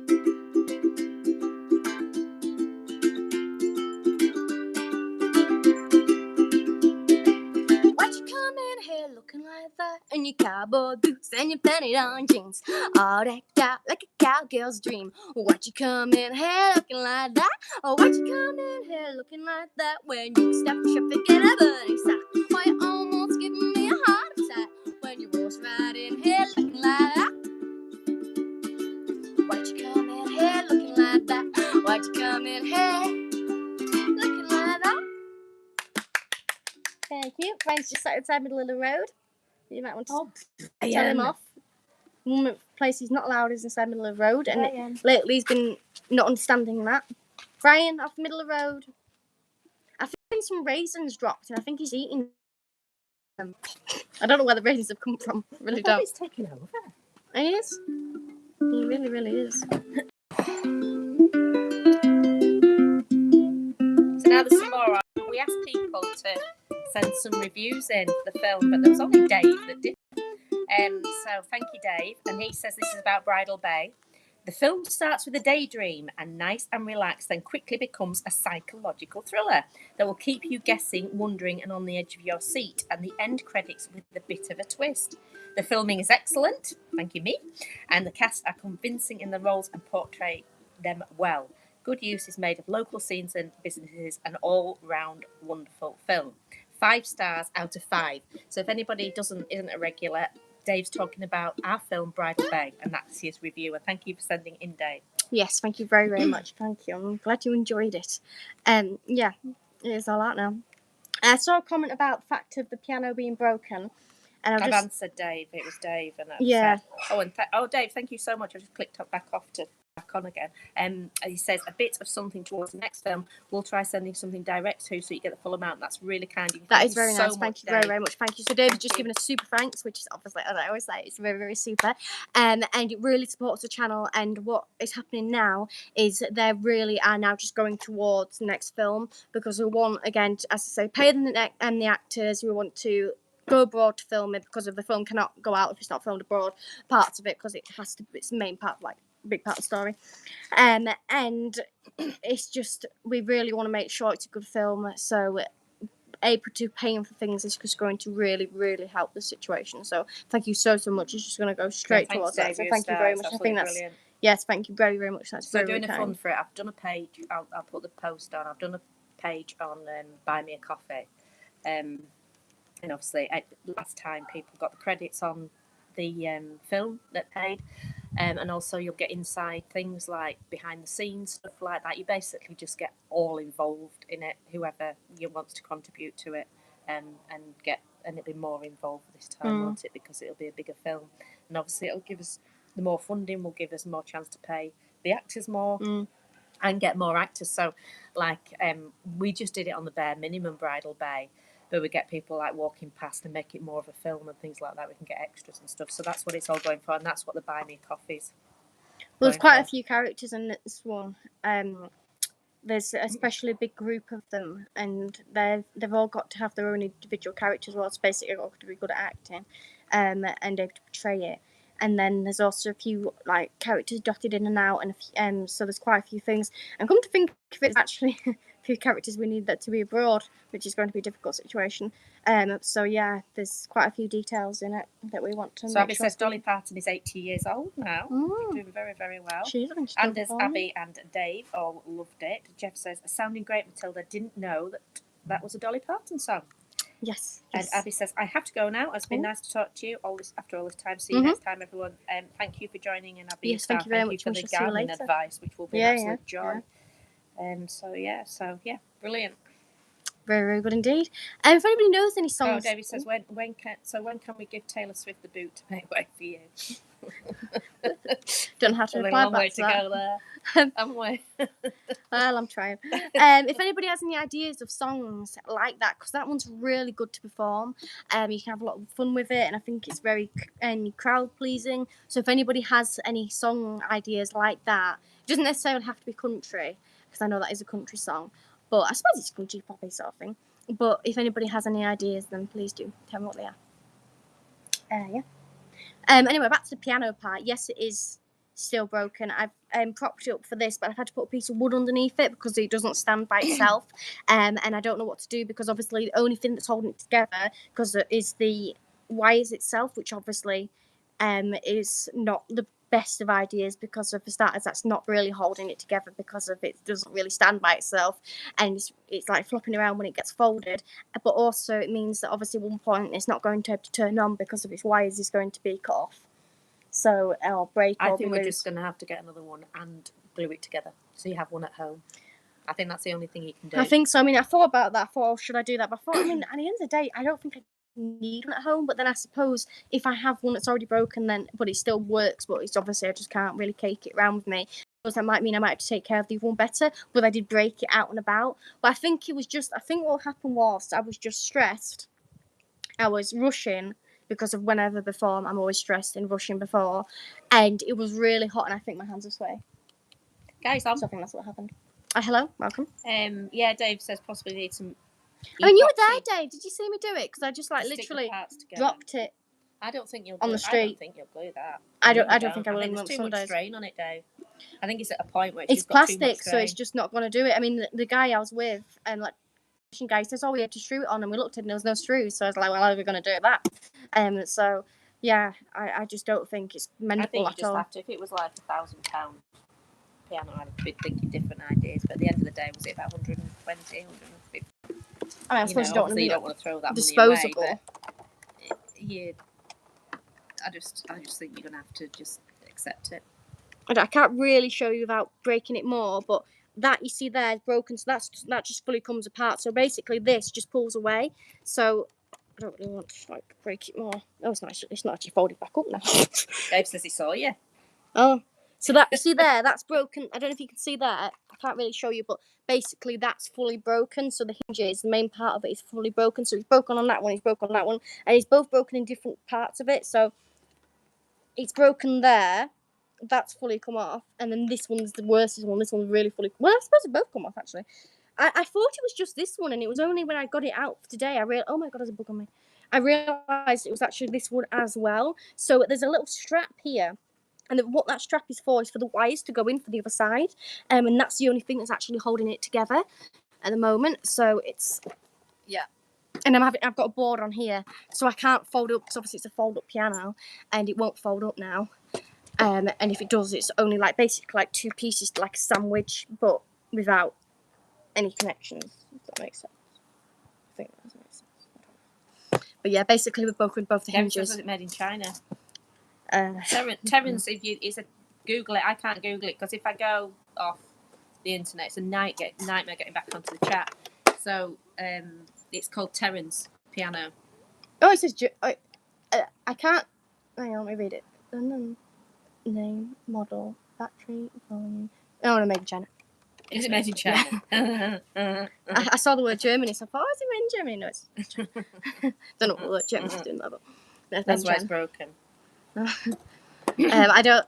Why'd you come in here looking like that in your cowboy boots and your penny on jeans, all decked out like a cowgirl's dream? Why'd you come in here looking like that? Oh, why'd you come in here looking like that when you step traffic in a burning sack? Why you almost giving me a heart attack when you walk right in here looking like that? Why'd you come in here looking like that? Why'd you come in here looking like that? Thank you. Brian's just sat outside middle of the road. You might want to tell him off. One place he's not allowed is inside middle of the road, and lately he's been not understanding that. Brian, off the middle of the road. I think some raisins dropped, and I think he's eating them. I don't know where the raisins have come from. I really don't. He's taking over. He is. He really, really is. So now there's some more. We asked people to send some reviews in for the film, but there was only Dave that did. So thank you, Dave. And he says this is about Bridal Bay. The film starts with a daydream and nice and relaxed, then quickly becomes a psychological thriller that will keep you guessing, wondering, and on the edge of your seat. And the end credits with a bit of a twist. The filming is excellent, thank you, me, and the cast are convincing in the roles and portray them well. Good use is made of local scenes and businesses, an all-round wonderful film. 5 stars out of 5. So if anybody isn't a regular, Dave's talking about our film Bridal Bay, and that's his review. And thank you for sending in, Dave. Yes, thank you very, very much. Thank you. I'm glad you enjoyed it. Yeah, it is all out now. I saw a comment about the fact of the piano being broken. And I've answered Dave. It was Dave, and I've said, Dave, thank you so much. I just clicked back on again. He says a bit of something towards the next film. We'll try sending something direct to, so you get the full amount. That's really kind of you. That is very nice. Thank you very, very much. Thank you. So Dave's just given us super thanks, which is obviously, as I always say, it's very, very super. And it really supports the channel. And what is happening now is they really are now just going towards the next film, because we want, again, as I say, pay the actors. We want to go abroad to film it, because if the film cannot go out if it's not filmed abroad, parts of it, because it has to, it's the main part, like big part of the story. And it's just, we really want to make sure it's a good film, so able to paying for things is just going to really, really help the situation. So thank you so much. It's just going to go straight towards that. So thank you very much. I think that's brilliant. Yes, thank you very, very much. That's very, doing very a fund for it. I've done a page. I'll put the post on. I've done a page on Buy Me a Coffee. And obviously, last time people got the credits on the film that paid, and also you'll get inside things like behind the scenes, stuff like that. You basically just get all involved in it, whoever you wants to contribute to it, and it'll be more involved this time, won't it? Because it'll be a bigger film, and obviously it'll give us the more funding, will give us more chance to pay the actors more. And get more actors. So, like, we just did it on the bare minimum, Bridal Bay, but we get people like walking past and make it more of a film and things like that. We can get extras and stuff. So that's what it's all going for, and that's what the Buy Me Coffees. Well, there's quite a few characters in this one. There's especially a big group of them, and they've all got to have their own individual characters. Well, it's basically got to be good at acting, and able to portray it. And then there's also a few like characters dotted in and out, and so there's quite a few things. And come to think of it, there's actually a few characters we need that to be abroad, which is going to be a difficult situation. So yeah, there's quite a few details in it that we want to. So Abby says Dolly Parton is 80 years old now, doing very, very well. She's and as Abby and Dave all loved it. Jeff says, "Sounding great, Matilda. Didn't know that was a Dolly Parton song." Yes. And Abby says, "I have to go now. It's been nice to talk to you after all this time. See you next time, everyone. Thank you for joining in, Abby. Yes, thank you very much for the gardening advice, which will be an absolute joy." So brilliant. Very, very good indeed. And if anybody knows any songs, David says, when can we give Taylor Swift the boot to make way for you? Don't have to reply back to that. Go there. Haven't we? Well, I'm trying. If anybody has any ideas of songs like that, because that one's really good to perform, you can have a lot of fun with it, and I think it's very crowd pleasing. So if anybody has any song ideas like that, it doesn't necessarily have to be country, because I know that is a country song, but I suppose it's country poppy sort of thing. But if anybody has any ideas, then please do tell me what they are. Yeah. Anyway, back to the piano part. Yes, it is still broken. I've propped it up for this, but I've had to put a piece of wood underneath it because it doesn't stand by itself. And I don't know what to do because obviously the only thing that's holding it together is the wires itself, which obviously is not the best of ideas because for starters that's not really holding it together because of it doesn't really stand by itself and it's like flopping around when it gets folded, but also it means that obviously at one point it's not going to have to turn on because of its wires is going to be cut off, so or break or I think be we're loose. just going to have to get another one and glue it together so you have one at home. I think that's the only thing you can do. I think so. I mean, I thought about that. I thought, oh, should I do that? But I thought, I mean, at the end of the day, I don't think I need one at home. But then I suppose if I have one that's already broken, then but it still works. But it's obviously I just can't really cake it around with me. Because that might mean I might have to take care of the other one better. But I did break it out and about. But I think it was just. I think what happened was I was just stressed. I was rushing because of whenever before I'm always stressed and rushing before, and it was really hot, and I think my hands were sweaty. Guys, So I think that's what happened. Hello, welcome. Yeah, Dave says possibly need some. I mean, you were there, Dave. Did you see me do it? Because I just like to stick the literally parts together. dropped it. I don't think you'll on glue, the street. I don't think you'll glue that. I don't think I will. I think there's too much strain on it, Dave. I think it's at a point where it's just plastic, got too much strain. so it's just not going to do it. I mean, the guy I was with, like, guy says, "Oh, we had to screw it on," and we looked at it and there was no screws. So I was like, "Well, how are we going to do that?" So yeah, I just don't think it's mendable I think you at just all. have to. If it was like £1,000 piano, I'd be thinking different ideas. But at the end of the day, was it about 120, 150? I mean, I suppose you don't want to throw that disposable. money away, but I just think you're gonna have to just accept it. I can't really show you without breaking it more, but that you see there is broken, so that just fully comes apart. So basically, this just pulls away. So I don't really want to like break it more. Oh, it's not actually folded back up now. Gabe says he saw you. Oh, so that you see there, that's broken. I don't know if you can see that. I can't really show you, but basically that's fully broken. So the hinges, the main part of it is fully broken. So it's broken on that one, it's broken on that one, and it's both broken in different parts of it. So it's broken there. That's fully come off, and then this one's the worst one. This one's really fully. Well, I suppose they both come off actually. I thought it was just this one, and it was only when I got it out today I realized. Oh my god, there's a bug on me. I realized it was actually this one as well. So there's a little strap here, and what that strap is for the wires to go in for the other side, and that's the only thing that's actually holding it together at the moment. So it's and I've got a board on here, so I can't fold it up because obviously it's a fold-up piano, and it won't fold up now. And if it does, it's only like basically like two pieces, like a sandwich, but without any connections. If that makes sense. I think that does make sense. But yeah, basically we've broken both the hinges. Was it made in China? Terence, if you Google it, I can't Google it because if I go off the internet, it's a nightmare getting back onto the chat. So it's called Terence piano. Oh, it says I can't. Hang on, let me read it. Name, model, battery, volume. Oh, no, made in China. Is it made in China? Yeah. I saw the word Germany, so I thought, oh, is it made in Germany? No, it's don't know what the word Germany's doing that, but that's why it's broken. I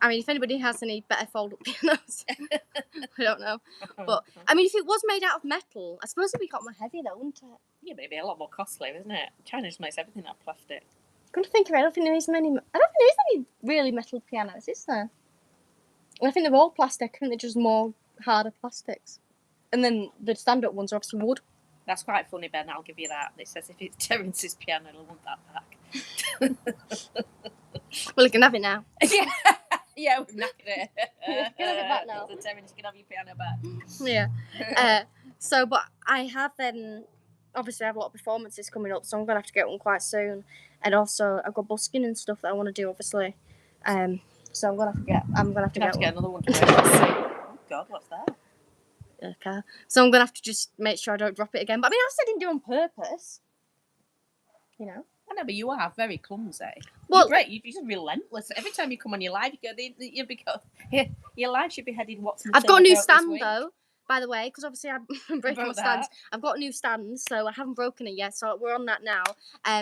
mean, if anybody has any better fold-up pianos, I don't know. But I mean, if it was made out of metal, I suppose it'd be a lot more heavy, though, wouldn't it? Yeah, but it'd be a lot more costly, isn't it? China just makes everything out of plastic. Come to think of it, I don't think there's any really metal pianos, is there? I think they're all plastic. I think they're just more harder plastics. And then the stand-up ones are obviously wood. That's quite funny, Ben. I'll give you that. It says if it's Terence's piano, he'll want that back. Well, you can have it now. Yeah, we've knackered it. You can have it back now. So Terence, you can have your piano back. Yeah. But I have obviously I have a lot of performances coming up, so I'm gonna have to get one quite soon. And also I've got busking and stuff that I want to do, obviously. So I'm gonna have to get another one. Oh God, what's that? Okay. So I'm gonna have to just make sure I don't drop it again. But I mean, I didn't do it on purpose. You know. I know, but you are very clumsy. Well, you're just relentless. Every time you come on your live, your live should be heading what's. I've got a new stand though, by the way, because obviously I'm breaking my stands. I've got a new stand, so I haven't broken it yet. So we're on that now.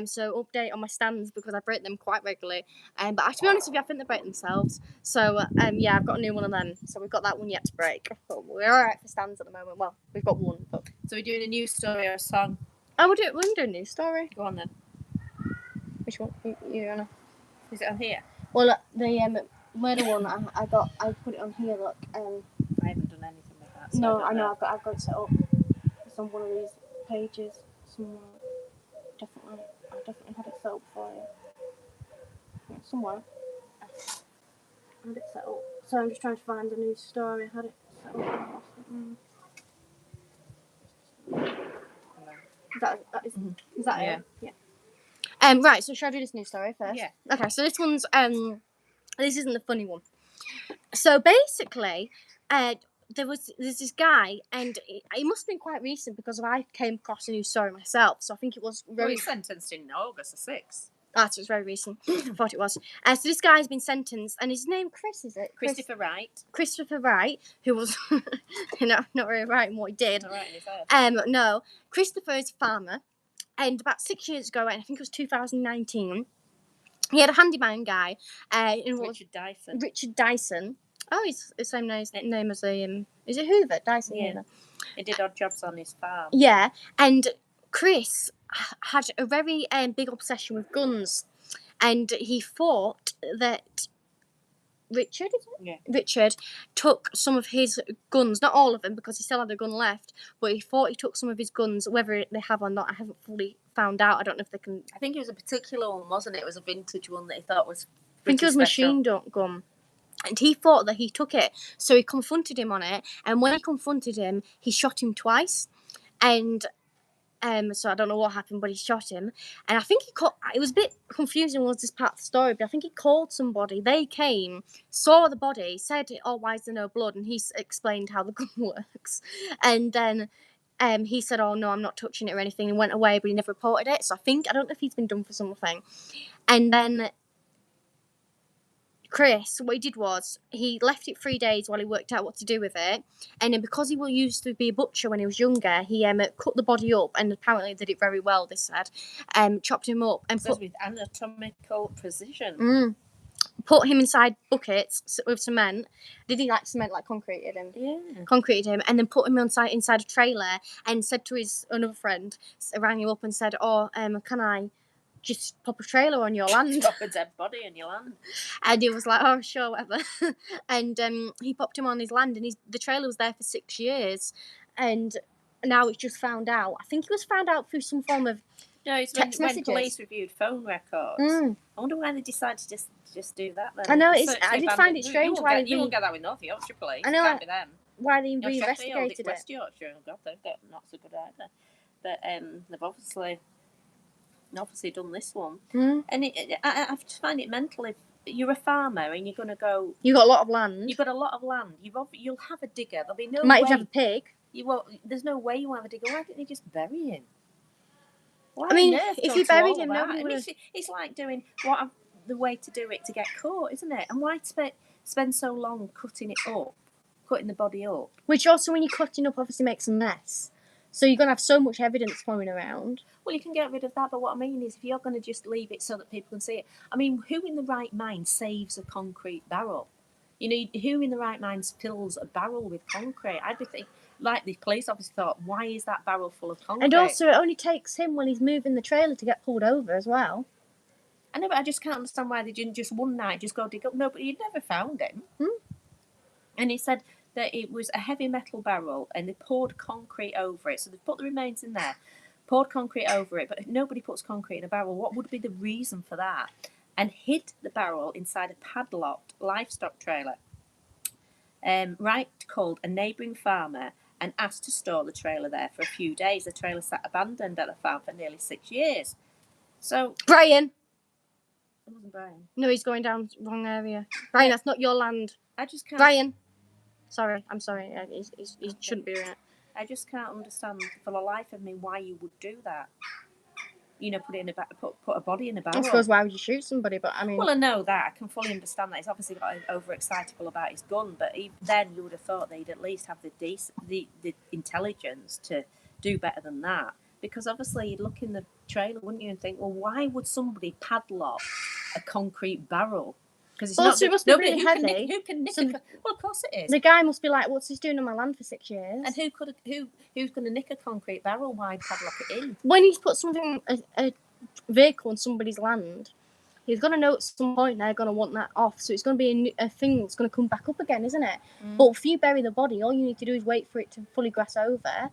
So update on my stands because I break them quite regularly. But to be honest with you, I think they break themselves. So yeah, I've got a new one of them. So we've got that one yet to break. But we're all right for stands at the moment. Well, we've got one. But... So we're doing a news story or a song. I would do a news story. Go on then. Which one? You wanna? Is it on here? Well, the murder one I put it on here. Look, I haven't done anything with that. So no, I know. I've got it set up. It's on one of these pages somewhere. Definitely, I definitely had it set up for you. Yeah, somewhere. I had it set up. So I'm just trying to find the news story. I had it set up. Is that Yeah. it? Yeah. Right. So should I do this news story first? Yeah. Okay. So this one's this isn't the funny one. So basically, there's this guy, and it must have been quite recent because I came across a news story myself. So I think it was Well, very. he's sentenced in August the 6th. Ah, so it's very recent. I thought it was. So this guy's been sentenced, and his name Chris, is it? Christopher Wright. Christopher Wright, who was not really right in what he did. Not right in his head. No, Christopher is a farmer, and about 6 years ago, and I think it was 2019, he had a handyman guy. Richard Dyson. Oh, he's the same name as the is it Hoover? Dyson Yeah. Hoover. He did odd jobs on his farm. Yeah, and Chris had a very big obsession with guns, and he thought that Richard, is it? Yeah. Richard took some of his guns, not all of them because he still had a gun left, but he thought he took some of his guns, whether they have or not, I haven't fully found out. I don't know if they can. I think it was a particular one, wasn't it? It was a vintage one that he thought was. I think it was machine gun. And he thought that he took it, so he confronted him on it. And when he confronted him, he shot him twice. And so I don't know what happened, but he shot him. And I think it was a bit confusing, was this part of the story, but I think he called somebody. They came, saw the body, said, "Oh, why is there no blood?" And he explained how the gun works. And then he said, "Oh, no, I'm not touching it or anything," and went away, but he never reported it. So I don't know if he's been done for something. And then Chris, what he did was he left it 3 days while he worked out what to do with it, and then because he used to be a butcher when he was younger, he cut the body up, and apparently did it very well. They said, chopped him up and with anatomical precision. Put him inside buckets with cement. Did he cement concreted him? Yeah. Concreted him, and then put him inside a trailer, and said to another friend, rang him up and said, "Oh, can I just pop a trailer on your land?" Pop a dead body on your land. And he was like, "Oh, sure, whatever." And he popped him on his land, and the trailer was there for 6 years, and now it's just found out. I think it was found out through some form of text when messages. police reviewed phone records. I wonder why they decided to just do that then. I know, I did find it strange why you won't get that with North Yorkshire Police. I know, it can't be them. Why they reinvestigated it. West Yorkshire, oh God, they've got not so good either. But they've obviously done this one. And I just find it mental. If you're a farmer and you're going to go, you've got a lot of land. You've got a lot of land. You'll have a digger. There'll be no way. Might way. have a pig. There's no way you have a digger. Why didn't they just bury him? Why if you buried him, nobody would have. It's like doing the way to do it to get caught, isn't it? And why spend so long cutting the body up? Which also, when you're cutting up, obviously makes a mess. So you're going to have so much evidence flowing around. Well, you can get rid of that, but what I mean is if you're going to just leave it so that people can see it. I mean, who in the right mind saves a concrete barrel? You know, who in the right mind fills a barrel with concrete? I'd be thinking, like the police officer thought, why is that barrel full of concrete? And also, it only takes him when he's moving the trailer to get pulled over as well. I know, but I just can't understand why they didn't just one night just go dig up. No, but you'd never found him. And he said that it was a heavy metal barrel and they poured concrete over it. So they put the remains in there, poured concrete over it, but nobody puts concrete in a barrel. What would be the reason for that? And hid the barrel inside a padlocked livestock trailer. Wright called a neighbouring farmer and asked to store the trailer there for a few days. The trailer sat abandoned at the farm for nearly 6 years. So Brian. It wasn't Brian. No, he's going down the wrong area. Brian, that's not your land. I just can't. Brian. Sorry, I'm sorry. He shouldn't be doing it. I just can't understand for the life of me why you would do that. You know, put a body in a barrel. I suppose why would you shoot somebody? But I mean, well, I know that. I can fully understand that. He's obviously got overexcitable about his gun, but even then you would have thought they'd at least have the intelligence to do better than that. Because obviously you'd look in the trailer, wouldn't you, and think, well, why would somebody padlock a concrete barrel? Because it's Well, not so it must be nobody really who can heavy. who can nick So well, of course it is. The guy must be like, what's he doing on my land for 6 years? And who's going to nick a concrete barrel? Why padlock it in? When he's put something, a vehicle on somebody's land, he's going to know at some point they're going to want that off. So it's going to be a thing that's going to come back up again, isn't it? But if you bury the body, all you need to do is wait for it to fully grass over,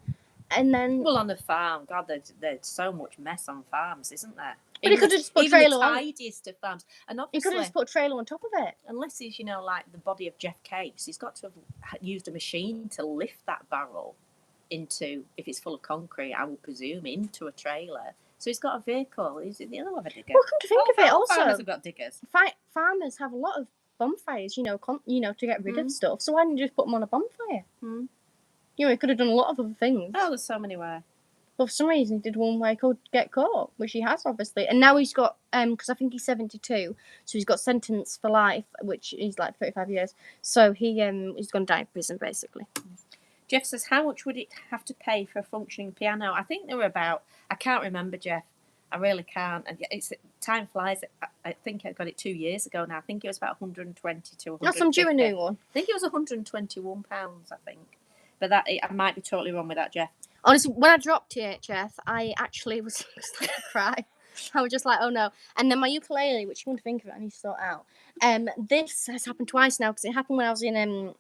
and then. Well, on a farm, God, there's so much mess on farms, isn't there? But he could have just put a trailer on. Even the tidiest of farms, and He obviously could have just put a trailer on top of it. Unless he's, like the body of Jeff Case, he's got to have used a machine to lift that barrel into, if it's full of concrete, I would presume, into a trailer. So he's got a vehicle. He'll have a digger. Well, come to think of it, also farmers have got diggers. Farmers have a lot of bonfires, to get rid of stuff. So why didn't you just put them on a bonfire? He could have done a lot of other things. Oh, there's so many ways. But for some reason, he did one where he could get caught, which he has, obviously. And now he's got, because I think he's 72, so he's got sentenced for life, which is like 35 years. So he's going to die in prison, basically. Jeff says, how much would it have to pay for a functioning piano? I think they were about, I can't remember, Jeff. I really can't. And time flies. I think I got it 2 years ago now. I think it was about 120 to 150. That's some due a new one. I think it was £121, I think. But I might be totally wrong with that, Jeff. Honestly, when I dropped THF, I actually was like to cry. I was just like, oh no. And then my ukulele, which you want to think of it, I need to sort out. This has happened twice now, because it happened when I was in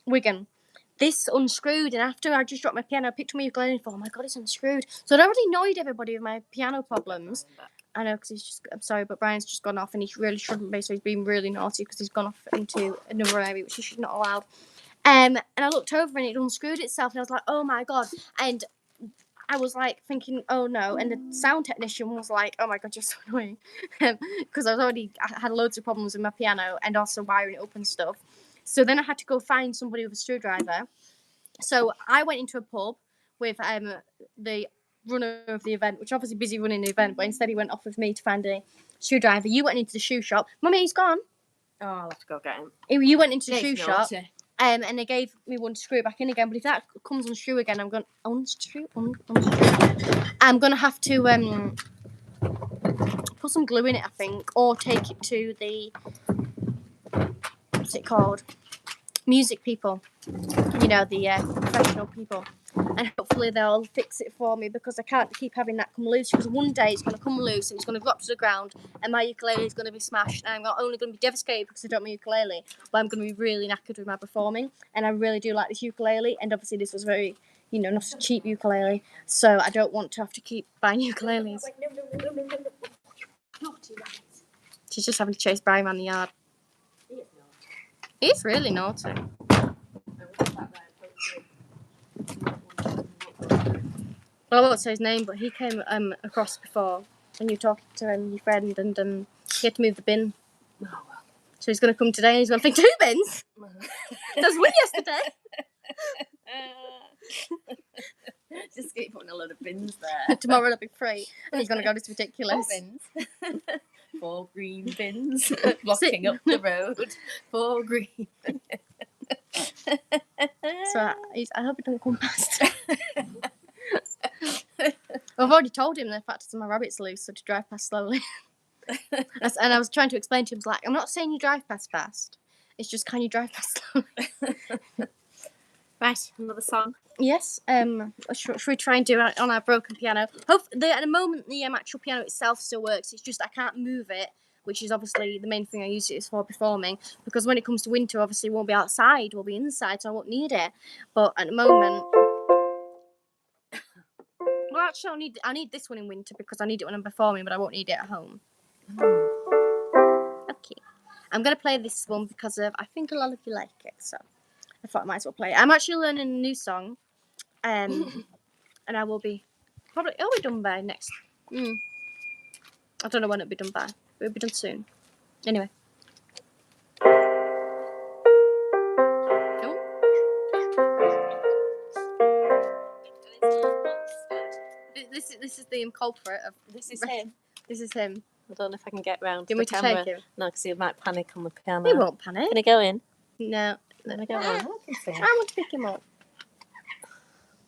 Wigan. This unscrewed, and after I just dropped my piano, I picked up my ukulele and thought, oh my god, it's unscrewed. So I'd already annoyed everybody with my piano problems. I know, because I'm sorry, but Brian's just gone off, and he really shouldn't be, so he's been really naughty, because he's gone off into another area, which he should not allowed. And I looked over and it unscrewed itself, and I was like, oh my god. And I was like thinking, oh no. And the sound technician was like, oh my god, you're so annoying. Because I had loads of problems with my piano and also wiring it up and stuff. So then I had to go find somebody with a screwdriver. So I went into a pub with the runner of the event, which obviously busy running the event, but instead he went off with me to find a screwdriver. You went into the shoe shop. Mummy, he's gone. Oh, I'll have to go get him. You went into the shoe shop. And they gave me one to screw it back in again. But if that comes unscrew again, I'm going unscrew. I'm going to have to put some glue in it, I think, or take it to the, what's it called? Music people. The professional people. And hopefully they'll fix it for me, because I can't keep having that come loose, because one day it's going to come loose and it's going to drop to the ground and my ukulele is going to be smashed, and I'm not only going to be devastated because I don't have my ukulele, but I'm going to be really knackered with my performing. And I really do like this ukulele, and obviously this was very, not a cheap ukulele, so I don't want to have to keep buying ukuleles. No. She's just having to chase Brian around the yard. He's really naughty. Well, I won't say his name, but he came across before when you were talking to your friend, and he had to move the bin. Oh, well. So he's going to come today, and he's going to think, 2 bins? There's one yesterday. Just keep putting a load of bins there. Tomorrow it'll be 3, and he's going to go, this ridiculous. 4 bins. 4 green bins blocking up the road. 4 green. So I hope it doesn't come past. I've already told him the fact that my rabbit's loose, so to drive past slowly. And I was trying to explain to him, like, I'm not saying you drive past fast. It's just, can you drive past slowly? Right, another song. Yes. Should we try and do it on our broken piano? At the moment, the actual piano itself still works. It's just I can't move it, which is obviously the main thing I use it for performing. Because when it comes to winter, obviously it won't be outside, we'll be inside, so I won't need it. But at the moment, well, actually, I need this one in winter because I need it when I'm performing, but I won't need it at home. Okay, I'm gonna play this one because I think a lot of you like it, so I thought I might as well play it. I'm actually learning a new song, and I will be it'll be done by next. I don't know when it'll be done by, but it'll be done soon. Anyway. This is the culprit of. This is him. This is him. I don't know if I can get round to the camera. Do you want me to take him? No, because he might panic on the piano. He won't panic. Can he go in? No. Let me go in. I want to pick him up.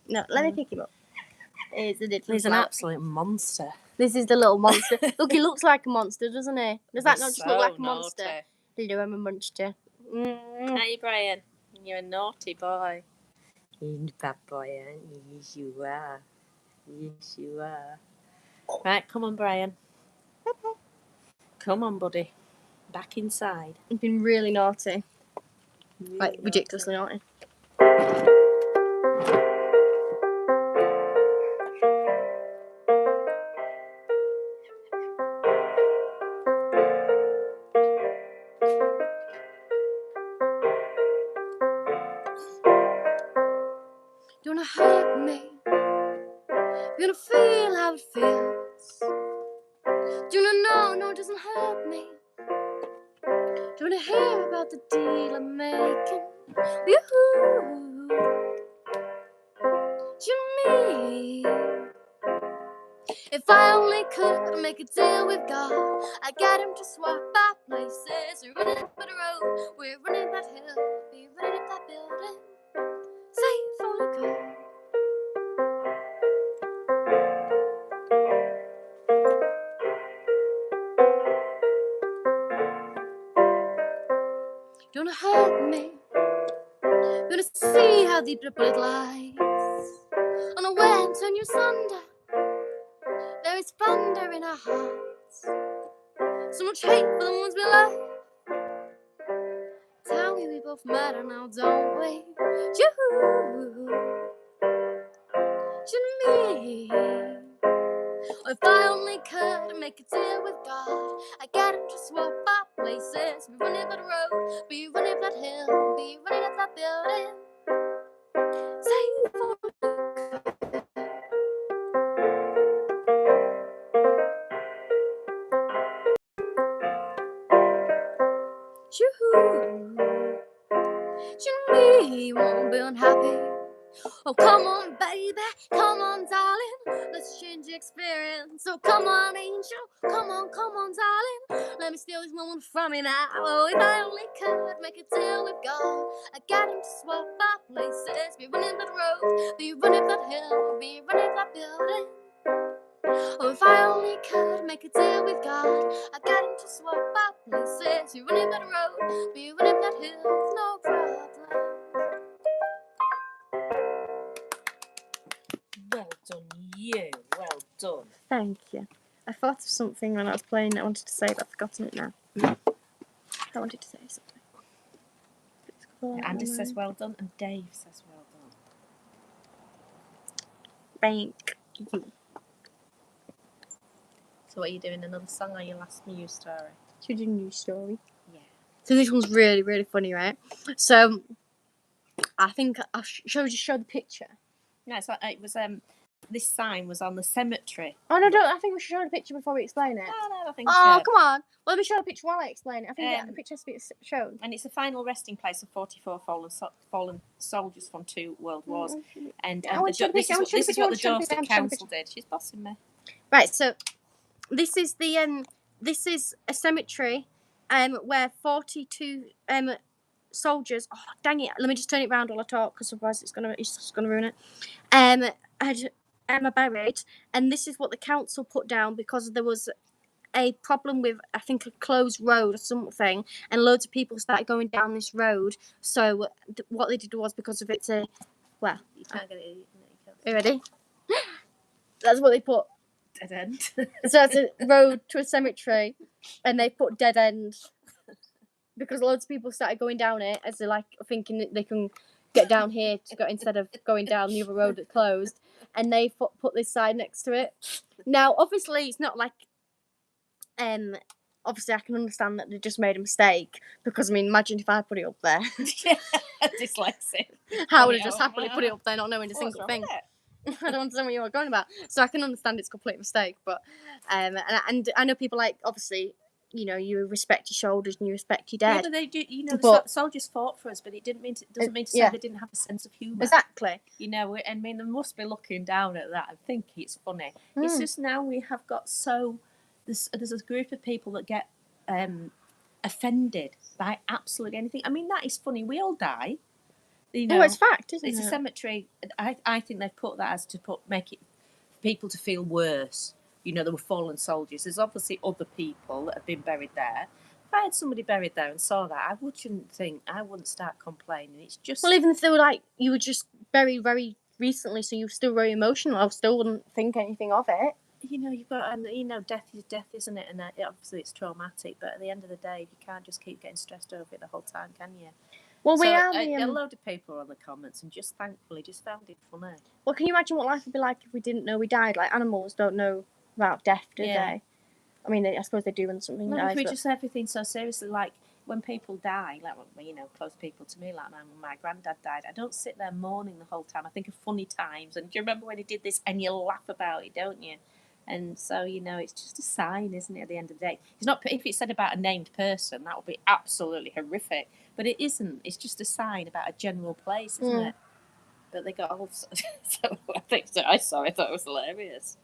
No, let me pick him up. He's an absolute monster. This is the little monster. Look, he looks like a monster, doesn't he? Does that not just look like a naughty. monster? Hello, I'm a monster. Hey, Brian. You're a naughty boy. You're a bad boy, aren't you? Yes, you are. Yes, you are. Right, come on, Brian. Come on, buddy. Back inside. You've been really naughty. Really Like, ridiculously naughty. Do you wanna hurt me? You wanna feel how it feels? Do you wanna know? No, it doesn't hurt me. Do you wanna hear about the deal I'm making? Yoo-hoo. You and me. If I only could make a deal with God, I'd get him to swap our places. We're running up the road, we're running that hill, we're running up that building. Say if only could. You wanna hurt me? You wanna see how deep the bullet lies? On a wind turn your sunder. There is thunder in our hearts. So much hate for the ones we love. Tell me we both matter now, don't we? You and me. If I only could make a deal with God, I'd get him to swap our places. Be running up that road, be running up that hill, be running up that building. Say if only could. You and me won't be unhappy. Oh, come on, baby, come on, darling, let's change the experience. Oh, come on, angel, come on, darling, let me steal this moment from you now. Oh, if I only could make a deal with God, I'd get him to swap our places. Be running that road, be running that hill, be running that building. Oh, if I only could make a deal with God, I'd get him to swap our places. Be running that road, be running that hill, no problem. Well done, you. Well done. Thank you. I thought of something when I was playing that I wanted to say, but I've forgotten it now. I wanted to say something. Andy says well done, and Dave says well done. Thank you. So what are you doing? Another song or your last news story? Should do a news story. Yeah. So this one's really, really funny, right? So I think shall we just show the picture? No, it's like, it was this sign was on the cemetery. Oh no, don't. I think we should show the picture before we explain it. No, I think. Oh, come on. Well, let me show the picture while I explain it. I think the picture has to be shown. And it's a final resting place of 44 fallen soldiers from 2 world wars. And this is what the Dorset Council did. She's bossing me. Right. So this is the this is a cemetery where 42 soldiers. Oh dang it! Let me just turn it round while I talk, because otherwise it's just gonna ruin it. Are buried, and this is what the council put down because there was a problem with, I think, a closed road or something, and loads of people started going down this road. So what they did was, because of it, well, you can't get it. Are you ready? That's what they put. Dead end. So it's a road to a cemetery, and they put dead end because loads of people started going down it as they're like thinking that they can get down here to go instead of going down the other road that closed, and they put this sign next to it. Now, obviously, it's not like, obviously I can understand that they just made a mistake, because I mean, imagine if I put it up there. Dyslexic. How would I just happily put it up there, not knowing a single thing? I don't understand what you were going about. So I can understand it's a complete mistake, but and I know people, like, obviously, you know, you respect your shoulders and you respect your dead. Yeah, but they do. You know, the soldiers fought for us, but it doesn't mean to say they didn't have a sense of humour. Exactly. You know, I mean, they must be looking down at that and thinking it's funny. It's just now we have got there's a group of people that get offended by absolutely anything. I mean, that is funny. We all die. You know, it's fact, isn't it? It's a cemetery. I think they've put that as to make it people to feel worse. there were fallen soldiers. There's obviously other people that have been buried there. If I had somebody buried there and saw that, I wouldn't start complaining. It's just... Well, even if they were like, you were just very, very recently, so you're still very emotional, I still wouldn't think anything of it. You've got, and death is death, isn't it? And obviously it's traumatic, but at the end of the day, you can't just keep getting stressed over it the whole time, can you? Well, so a load of people on the comments and just thankfully just found it funny. Well, can you imagine what life would be like if we didn't know we died? Like, animals don't know about death, do they? I mean, I suppose they do when something dies. If we just everything so seriously, like when people die, like close people to me, like my granddad died. I don't sit there mourning the whole time. I think of funny times, and do you remember when he did this? And you laugh about it, don't you? And so it's just a sign, isn't it? At the end of the day, it's not. If it's said about a named person, that would be absolutely horrific. But it isn't. It's just a sign about a general place, isn't it? But they got all. So I think so. I thought it was hilarious.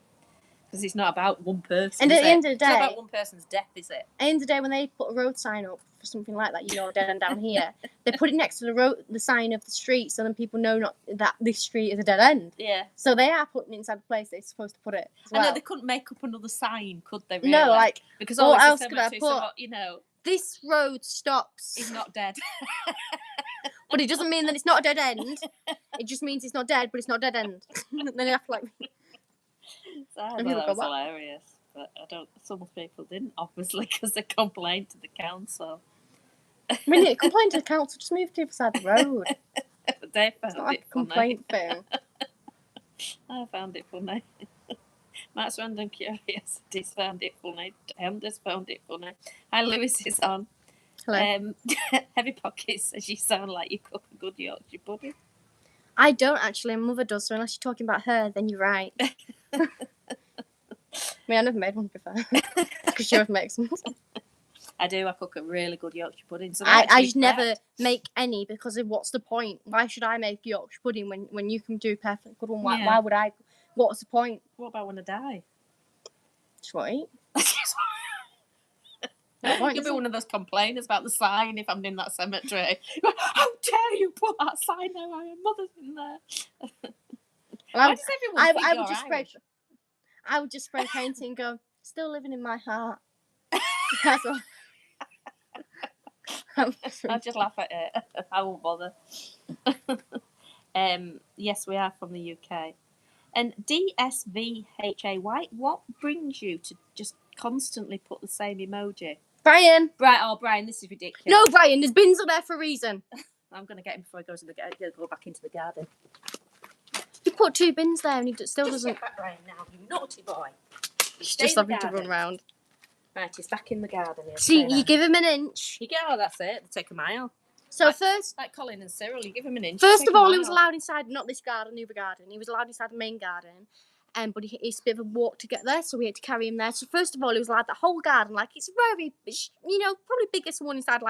Because it's not about one person. And at the end of the day, it's not about one person's death, is it? At the end of the day, when they put a road sign up for something like that, dead end down here, they put it next to the sign of the street, so then people know not that this street is a dead end. Yeah. So they are putting it inside the place they're supposed to put it. As well. I know they couldn't make up another sign, could they? Really? No, because what else could I put? So, this road stops. He's not dead. But it doesn't mean that it's not a dead end. It just means it's not dead, but it's not a dead end. Then you have to So I thought that was hilarious, but some people didn't, obviously, because they complained to the council. When you complain to the council, just move to the other side of the road. But they found it's not like it a complaint thing. I found it funny. Matt's Random Curiosities found it funny. Anders found it funny. Hi, Lewis is on. Hello. Heavy Pockets says you sound like you cook a good Yorkshire pudding. I don't actually. My mother does, so unless you're talking about her, then you're right. I mean, I never made one before. Because she always makes them. I do. I cook a really good Yorkshire pudding. So I just never make any because of what's the point? Why should I make Yorkshire pudding when you can do a perfect good one? Why would I? What's the point? What about when I die? Just what eat. You'll be one of those complainers about the sign if I'm in that cemetery. How dare you put that sign there? My mother's in there. Why does everyone think you're Irish? I would just spray paint it and go, still living in my heart. That's all. I'll just laugh at it. I won't bother. Yes, we are from the UK. And DSVHA, what brings you to just constantly put the same emoji? Brian, this is ridiculous. No, Brian, there's bins up there for a reason. I'm going to get him before he goes go back into the garden. You put 2 bins there and he still just doesn't. Get back, Brian, now, you naughty boy. He's just having to run round. Right, he's back in the garden. See, you give him an inch. That's it. They take a mile. So like Colin and Cyril, you give him an inch. First of all, he was allowed inside, not this garden, the other garden. He was allowed inside the main garden. But it's a bit of a walk to get there, so we had to carry him there. So first of all, he was allowed the whole garden, it's very, probably biggest one inside,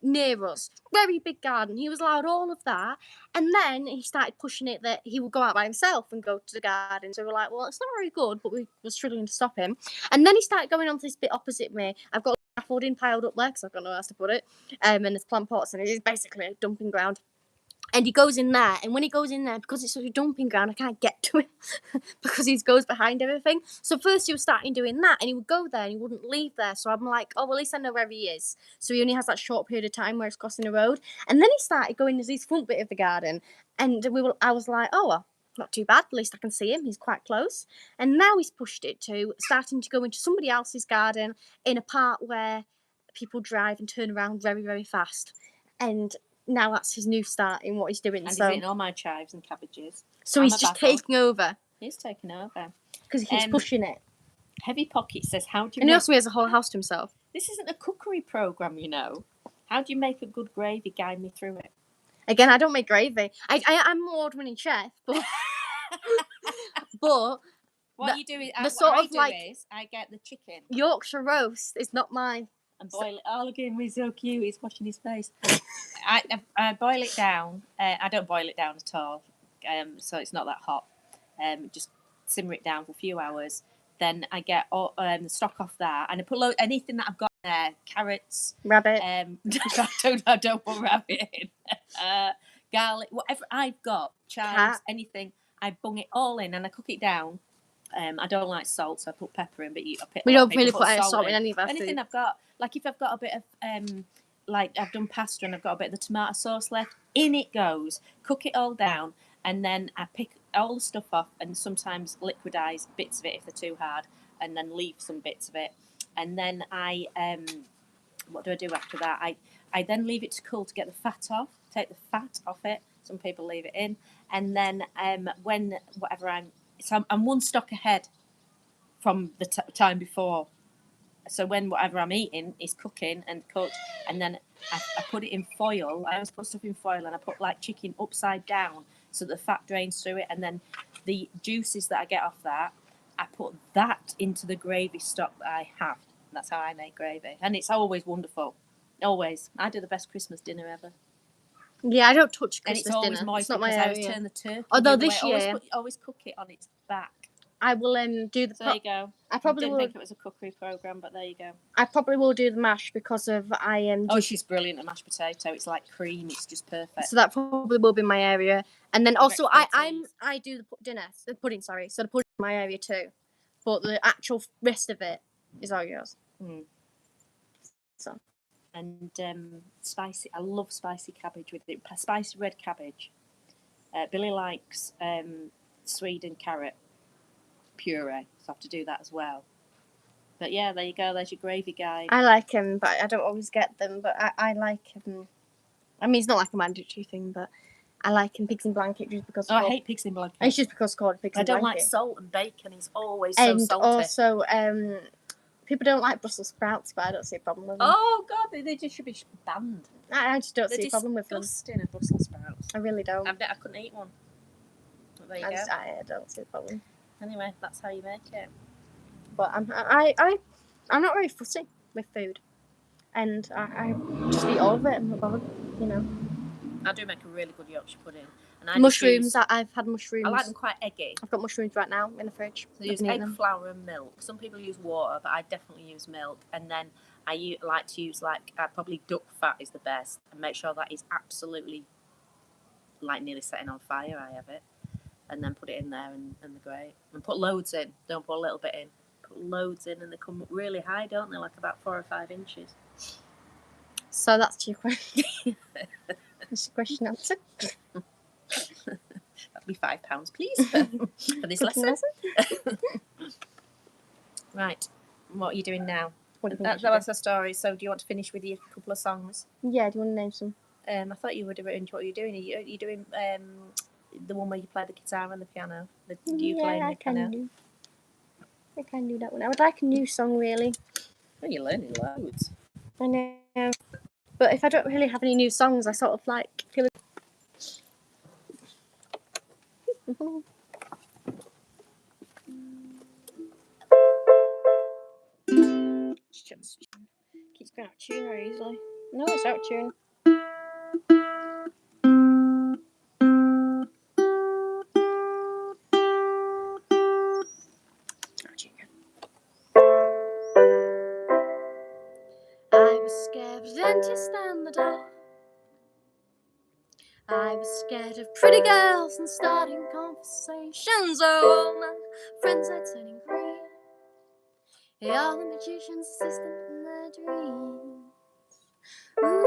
near us. Very big garden. He was allowed all of that. And then he started pushing it that he would go out by himself and go to the garden. So we were like, well, it's not very good, but we were struggling to stop him. And then he started going on to this bit opposite me. I've got scaffolding piled up there because I've got nowhere else to put it. And there's plant pots, and it is basically a dumping ground. And he goes in there, and when he goes in there, because it's such a dumping ground, I can't get to him because he goes behind everything. So first he was starting doing that, and he would go there, and he wouldn't leave there. So I'm like, oh, well, at least I know where he is. So he only has that short period of time where he's crossing the road. And then he started going to this front bit of the garden, and I was like, oh, well, not too bad. At least I can see him. He's quite close. And now he's pushed it to starting to go into somebody else's garden in a part where people drive and turn around very, very fast. And now that's his new start in what he's doing. And he's eating all my chives and cabbages. So he's just taking over. He's taking over. Because he keeps pushing it. Heavy Pocket says, how do you... And he also has a whole house to himself. This isn't a cookery programme, How do you make a good gravy? Guide me through it. Again, I don't make gravy. I'm an award-winning chef, but... but... What you do is... I get the chicken. Yorkshire roast is not mine. And boil it. Oh, look at him, he's so cute. He's washing his face. I boil it down. I don't boil it down at all, so it's not that hot. Just simmer it down for a few hours. Then I get stock off that, and I put anything that I've got there: carrots, rabbit. I don't put rabbit in. Garlic, whatever I've got, chives, anything. I bung it all in, and I cook it down. I don't like salt, so I put pepper in. But We don't really put salt in any of our anything food. I've got, like if I've got a bit of like I've done pasta and I've got a bit of the tomato sauce left, in it goes. Cook it all down, and then I pick all the stuff off, and sometimes liquidize bits of it if they're too hard, and then leave some bits of it, and then I what do I do after that? I then leave it to cool to get the fat off. Take the fat off it. Some people leave it in, and then when whatever I'm one stock ahead from the time before. So when whatever I'm eating is cooking and cooked, and then I put it in foil. I always put stuff in foil, and I put like chicken upside down so that the fat drains through it, and then the juices that I get off that, I put that into the gravy stock that I have. That's how I make gravy, and it's always wonderful. Always, I do the best Christmas dinner ever. Yeah, I don't touch And it's Christmas always dinner. moist It's not my because I always area. turn the turkey. Although the other this way. year, always cook it on its back. I will do the. So there you go. I probably didn't will. think it was a cookery program, but there you go. I probably will do the mash because of I am. Oh, she's brilliant at mashed potato. It's like cream. It's just perfect. So that probably will be my area, and then also I do the dinner, the pudding. Sorry, so the pudding is my area too, but the actual rest of it is all yours. Mm. So. And spicy. I love spicy cabbage with it. Spicy red cabbage. Billy likes Swede and carrot puree, so I have to do that as well. But yeah, there you go. There's your gravy guide. I like them, but I don't always get them. But I like them. I mean, it's not like a mandatory thing, but I like pigs in blanket just because. I hate pigs in blanket. It's just because it's called pigs in blanket. I don't like salt and bacon. It's always so salty. And also, people don't like Brussels sprouts, but I don't see a problem with them. Oh God, they just should be banned. I just don't see a problem with them. They're disgusting, Brussels sprouts. I really don't. I couldn't eat one. But there you go. I don't see a problem. Anyway, that's how you make it. But I'm not very fussy with food, and I just eat all of it. I'm not bothered, you know. I do make a really good Yorkshire pudding. And mushrooms, I've had mushrooms. I like them quite eggy. I've got mushrooms right now in the fridge. So I use egg, flour and milk. Some people use water, but I definitely use milk. And then I like to use probably duck fat is the best, and make sure that is absolutely like nearly setting on fire. I have it, and then put it in there, and they're great. And put loads in. Don't put a little bit in. Put loads in, and they come really high, don't they? Like about 4 or 5 inches. So that's your question. That's your question answered. That'll be £5, please, for this lesson. Right. What are you doing now? That was the story. So do you want to finish with your couple of songs? Yeah, do you want to name some? I thought you would have written what you're doing. Are you doing the one where you play the guitar and the piano? I can do that one. I would like a new song, really. Well, you're learning loads. I know. But if I don't really have any new songs, I sort of like feel. Keeps going out of tune very easily. No, it's out of tune. I was scared of the dentist and the dog. I was scared of pretty girls and starting conversations. Oh, all my friends are turning green. You're the magician's assistant in their dreams. Ooh,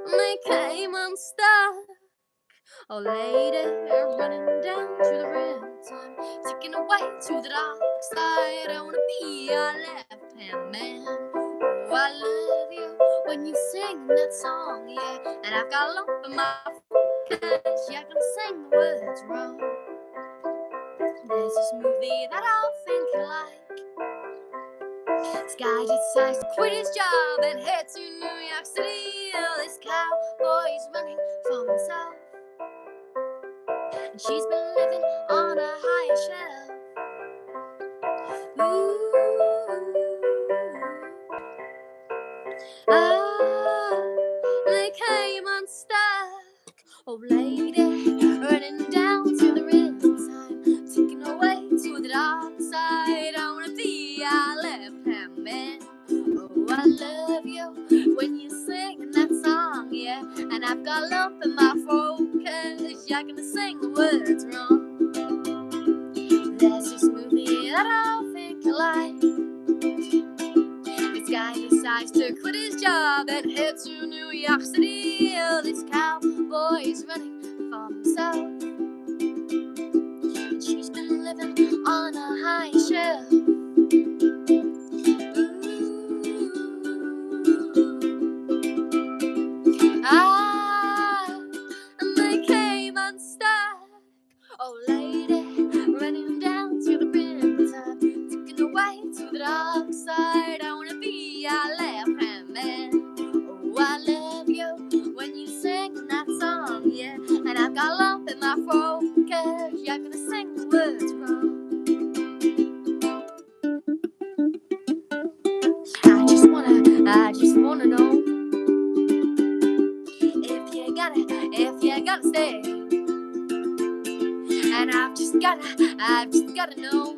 they came unstuck. Oh, lady, running down to the rhythm, taking away to the dark side. I wanna be your left-hand man. Oh, I love you when you sing that song, yeah. And I've got a lump in my throat 'cause you're gonna sing the words wrong. There's this movie that I think you like. This guy decides to quit his job and head to New York City. Oh, this cowboy's running for himself, and she's been living on a higher shelf. Ooh, they came unstuck. Oh, lady, running down to the rhythm time, taking away to the dark side. I wanna be a left-hand man. Oh, I love you when you sing that song, yeah. And I've got a lump in my throat life. This guy decides to quit his job and head to New York City. Oh, this cowboy is running for himself, and she's been living on a high shelf. And they came unstuck. Oh, lady, running down to the riverside, taking away to the dark side. I wanna be a left-hand man. Oh, I love you when you sing that song, yeah. And I've got a lump in my throat 'cause you're gonna sing the words wrong. I just wanna know if you gotta stay. And I've just gotta know.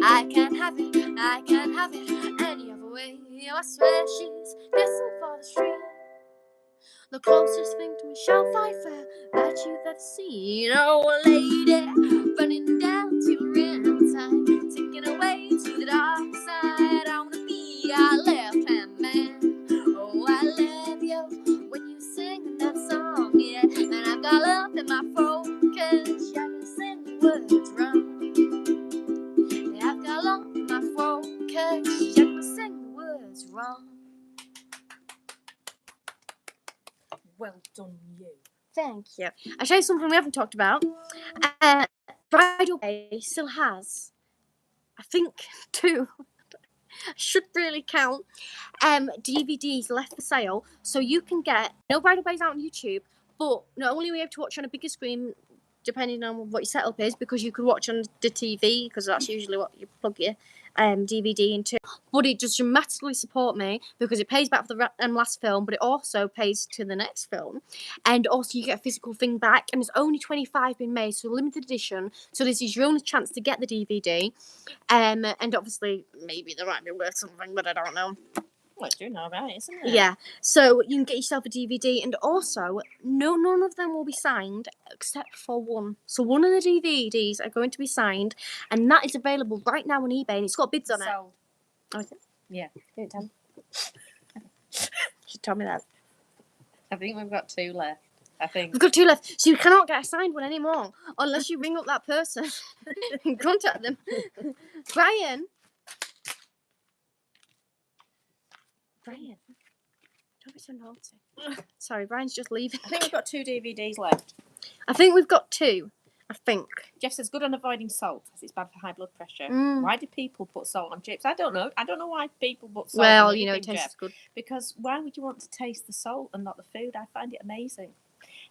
I can't have it any other way. I swear she's destined for the street, the closest thing to Michelle Pfeiffer that you've ever seen. Oh, a lady running down to the riverside, taking away to the dark side. I wanna be a left-hand man. Oh, I love you when you sing that song, yeah. And I've got love in my throat 'cause you're gonna sing the words wrong. Yeah, I've got love in my throat 'cause you're gonna sing the words wrong. Well done, you. Thank you. I'll show you something we haven't talked about. Bridal Bay still has, I think, 2. I should really count. DVDs left for sale, so you can get. No, Bridal Bay's out on YouTube, but not only are we able to watch on a bigger screen, depending on what your setup is, because you could watch on the TV, because that's usually what you plug your DVD into. But it does dramatically support me because it pays back for the last film, but it also pays to the next film, and also you get a physical thing back. And there's only 25 been made, so limited edition. So this is your only chance to get the DVD. And obviously, maybe they might be worth something, but I don't know. Well, it's doing all right, isn't it? Yeah. So you can get yourself a DVD, and also none of them will be signed except for one. So one of the DVDs are going to be signed, and that is available right now on eBay, and it's got bids on it. Sold. Oh, is it? Yeah. Didn't tell me. She told me that. I think we've got 2 left. I think. We've got 2 left, so you cannot get a signed one anymore unless you ring up that person and contact them. Brian, don't be so naughty. Sorry, Brian's just leaving. I think we've got 2 DVDs left. I think we've got 2. I think. Jeff says good on avoiding salt as it's bad for high blood pressure. Mm. Why do people put salt on chips? I don't know. I don't know why people put salt Well, on you know, it anything, tastes Jeff. good. Because why would you want to taste the salt and not the food? I find it amazing.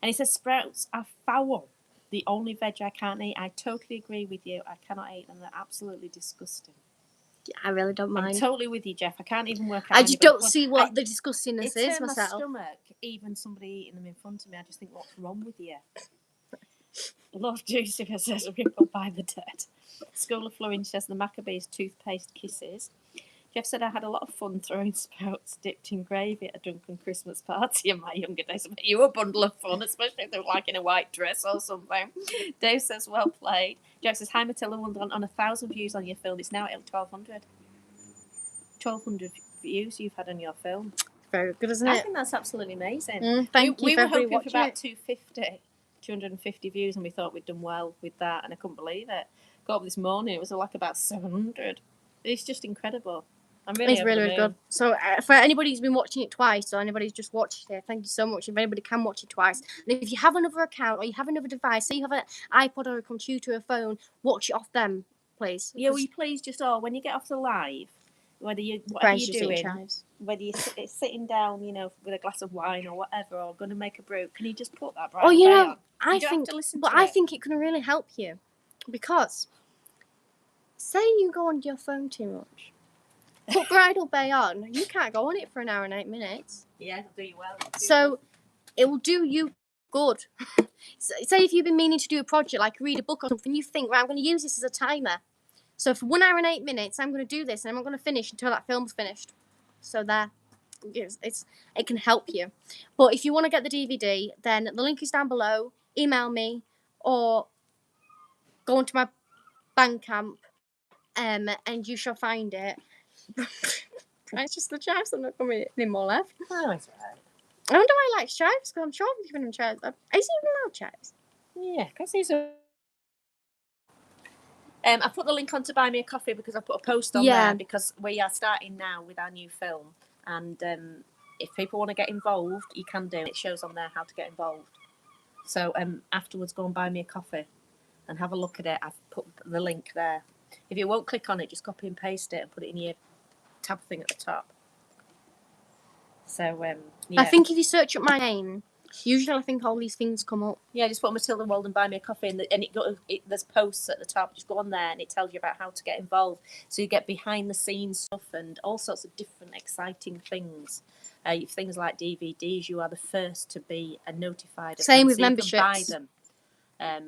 And he says sprouts are foul. The only veg I can't eat. I totally agree with you. I cannot eat them. They're absolutely disgusting. Yeah, I really don't mind. I'm totally with you, Jeff. I can't even work out. I just don't see what the disgustingness is my myself. stomach, even somebody eating them in front of me. I just think, what's wrong with you? Love Jucifer says ripple by the dead. School of Florin says the Maccabees toothpaste kisses. Jeff said I had a lot of fun throwing sprouts dipped in gravy at a drunken Christmas party in my younger days. I bet you were a bundle of fun, especially if they were like in a white dress or something. Dave says well played. Jeff says hi Matilda Wonder on 1,000 views on your film. It's now at 1,200. 1,200 views you've had on your film. Very good, isn't I it? think that's absolutely amazing. Thank you we for were hoping for about it. 250 views, and we thought we'd done well with that, and I couldn't believe it. Got up this morning, it was like about 700. It's just incredible. I'm really It's really, really good. So for anybody who's been watching it twice, or anybody who's just watched it, thank you so much. If anybody can watch it twice, and if you have another account or you have another device, say you have an iPod or a computer or a phone, watch it off them, please. Yeah, will you please just, when you get off the live, whatever you're doing, whether you're sitting down, you know, with a glass of wine or whatever, or going to make a brew, can you just put that Bridal Bay on? I think it can really help you, because say you go on your phone too much, put Bridal Bay on, you can't go on it for an hour and 8 minutes. Yeah, it'll do you well. So it will do you good. Say if you've been meaning to do a project, like read a book or something, you think, right, I'm going to use this as a timer. So for 1 hour and 8 minutes, I'm going to do this, and I'm not going to finish until that film's finished. So there, it can help you. But if you want to get the DVD, then the link is down below. Email me or go onto my Bandcamp and you shall find it. It's just the chives. I'm not coming any more left. Oh, it's right. I wonder why I like chives, because I'm sure I'm giving him chives. Is he even allowed chives? Yeah, because these are. I put the link on to buy me a coffee because I put a post on there because we are starting now with our new film, and if people want to get involved, you can do. It shows on there how to get involved. So afterwards, go and buy me a coffee, and have a look at it. I've put the link there. If you won't click on it, just copy and paste it and put it in your tab thing at the top. So yeah. I think if you search up my name, usually I think all these things come up. Yeah, just put Matilda Walden buy me a coffee, and there's posts at the top. Just go on there, and it tells you about how to get involved. So you get behind the scenes stuff and all sorts of different exciting things. Things like DVDs, you are the first to be notified of. Same them, with so memberships. You can buy them.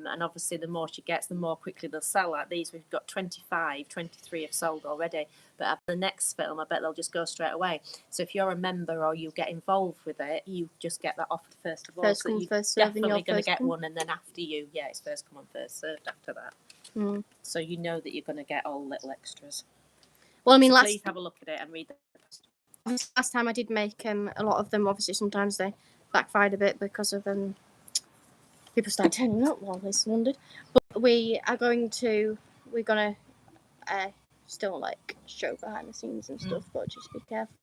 And obviously, the more she gets, the more quickly they'll sell. Like these, we've got 23 have sold already. But after the next film, I bet they'll just go straight away. So if you're a member or you get involved with it, you just get that offer first of all. First so come, you're first served, definitely going to get come. one, and then after you, it's first come on, first served after that. So you know that you're going to get all little extras. Well, I mean, please have a look at it and read the last time I did make a lot of them. Obviously, sometimes they backfired a bit because of people start turning up while they wondered. But we're gonna still like show behind the scenes and stuff, but just be careful.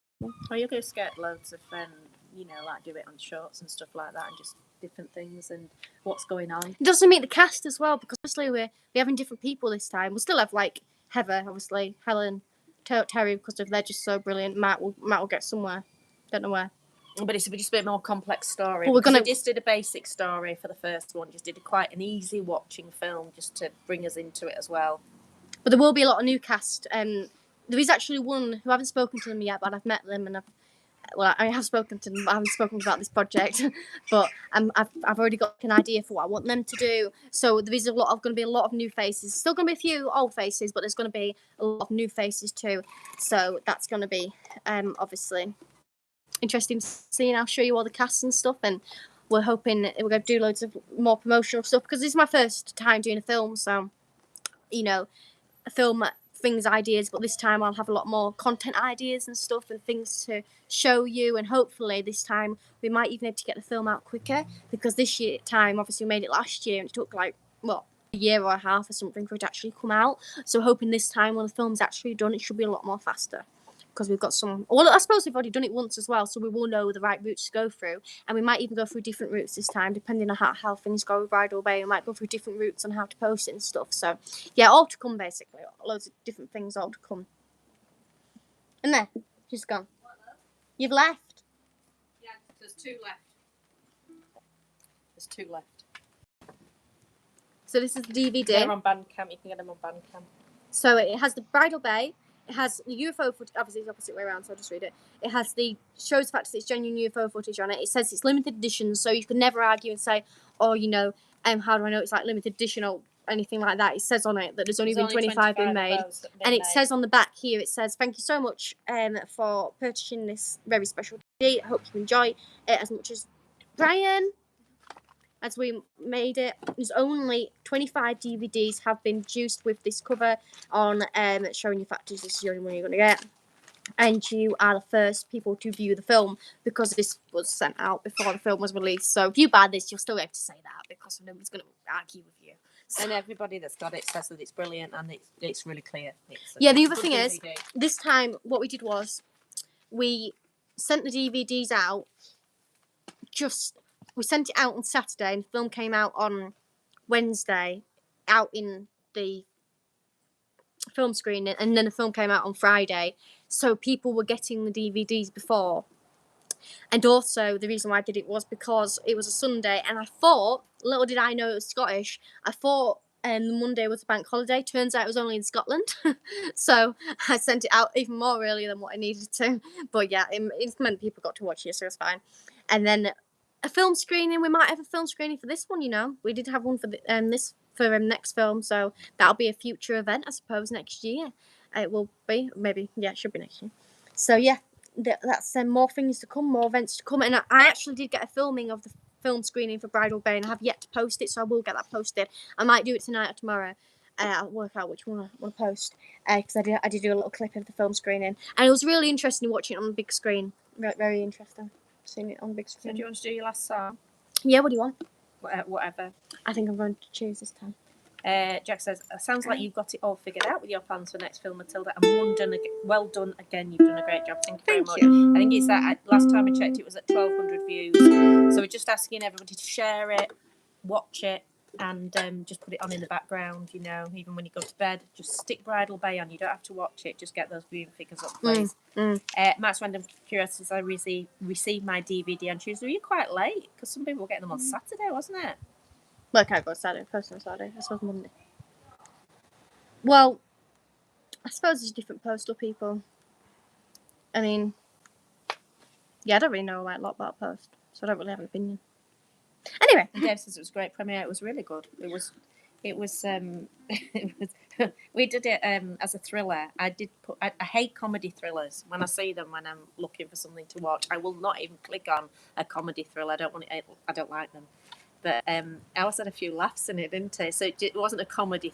Oh, you're going to get loads of like do it on shorts and stuff like that, and just different things and what's going on. It doesn't meet the cast as well, because obviously we're having different people this time. We'll still have like Heather, obviously, Helen, Terry, because they're just so brilliant. Matt will get somewhere. Don't know where. But it's just a bit more complex story. Well, we just did a basic story for the first one. Just did quite an easy watching film just to bring us into it as well. But there will be a lot of new cast. There is actually one who I haven't spoken to them yet, but I've met them and I have spoken to them, but I haven't spoken about this project. But I've already got an idea for what I want them to do. So there is going to be a lot of new faces. Still going to be a few old faces, but there's going to be a lot of new faces too. So that's going to be obviously interesting to see, and I'll show you all the casts and stuff. And we're hoping we're going to do loads of more promotional stuff, because this is my first time doing a film. So, a film things ideas, but this time I'll have a lot more content ideas and stuff and things to show you, and hopefully this time we might even be able to get the film out quicker, because this year time obviously we made it last year and it took like a year or a half or something for it to actually come out. So hoping this time when the film's actually done, it should be a lot more faster, because we've got I suppose we've already done it once as well, so we will know the right routes to go through, and we might even go through different routes this time depending on how things go with Bridal Bay. We might go through different routes on how to post it and stuff. So yeah, all to come basically, loads of different things all to come. And there, she's gone. You've left. Yeah, there's two left. So this is the DVD. They're on Bandcamp. You can get them on Bandcamp. So it has the Bridal Bay. It has the UFO footage. Obviously, it's the opposite way around, so I'll just read it. It has shows the fact that it's genuine UFO footage on it. It says it's limited edition, so you can never argue and say, how do I know it's like limited edition or anything like that. It says on it that there's only been 25 been made. And it says on the back here, it says, thank you so much for purchasing this very special DVD. I hope you enjoy it as much as Brian. As we made it, there's only 25 DVDs have been produced with this cover on, showing you factors. This is the only one you're going to get. And you are the first people to view the film, because this was sent out before the film was released. So if you buy this, you'll still be able to say that, because nobody's going to argue with you. So. And everybody that's got it says that it's brilliant and it's really clear. The other thing is, this time what we did was we sent the DVDs out we sent it out on Saturday, and the film came out on Wednesday, out in the film screening, and then the film came out on Friday. So people were getting the DVDs before. And also, the reason why I did it was because it was a Sunday, and I thought, little did I know it was Scottish, I thought Monday was a bank holiday. Turns out it was only in Scotland. So I sent it out even more earlier than what I needed to. But yeah, it meant people got to watch it, so it's fine. And then a film screening. We might have a film screening for this one. We did have one for next film, so that'll be a future event, I suppose, next year. It will be, maybe, yeah, it should be next year. So yeah, that's more things to come, more events to come. And I actually did get a filming of the film screening for Bridal Bay, and I have yet to post it, so I will get that posted. I might do it tonight or tomorrow. I'll work out which one I want to post because I did do a little clip of the film screening, and it was really interesting watching it on the big screen. Very interesting seeing it on the big So screen. do you want to do your last song? Yeah, what do you want? Whatever. I think I'm going to choose this time. Jack says, sounds like you've got it all figured out with your plans for next film, Matilda. And well done again. You've done a great job. Thank you very much. I think it's that last time I checked, it was at 1,200 views. So we're just asking everybody to share it, watch it, and just put it on in the background. You know, even when you go to bed, just stick Bridal Bay on. You don't have to watch it. Just get those viewing figures up, please. Matt's Random Curiosity says, I received my DVD on Tuesday. Were you quite late? Because some people were getting them on Saturday, wasn't it? Well, I can't go Saturday. First on Saturday. I suppose Monday. Well, I suppose there's different postal people. I mean, yeah, I don't really know a lot about post, so I don't really have an opinion. Anyway, and Dave says it was a great premiere. It was really good. It was we did it as a thriller. I hate comedy thrillers. When I see them, when I'm looking for something to watch, I will not even click on a comedy thriller. I don't like them. But I also had a few laughs in it, didn't it? So it wasn't a comedy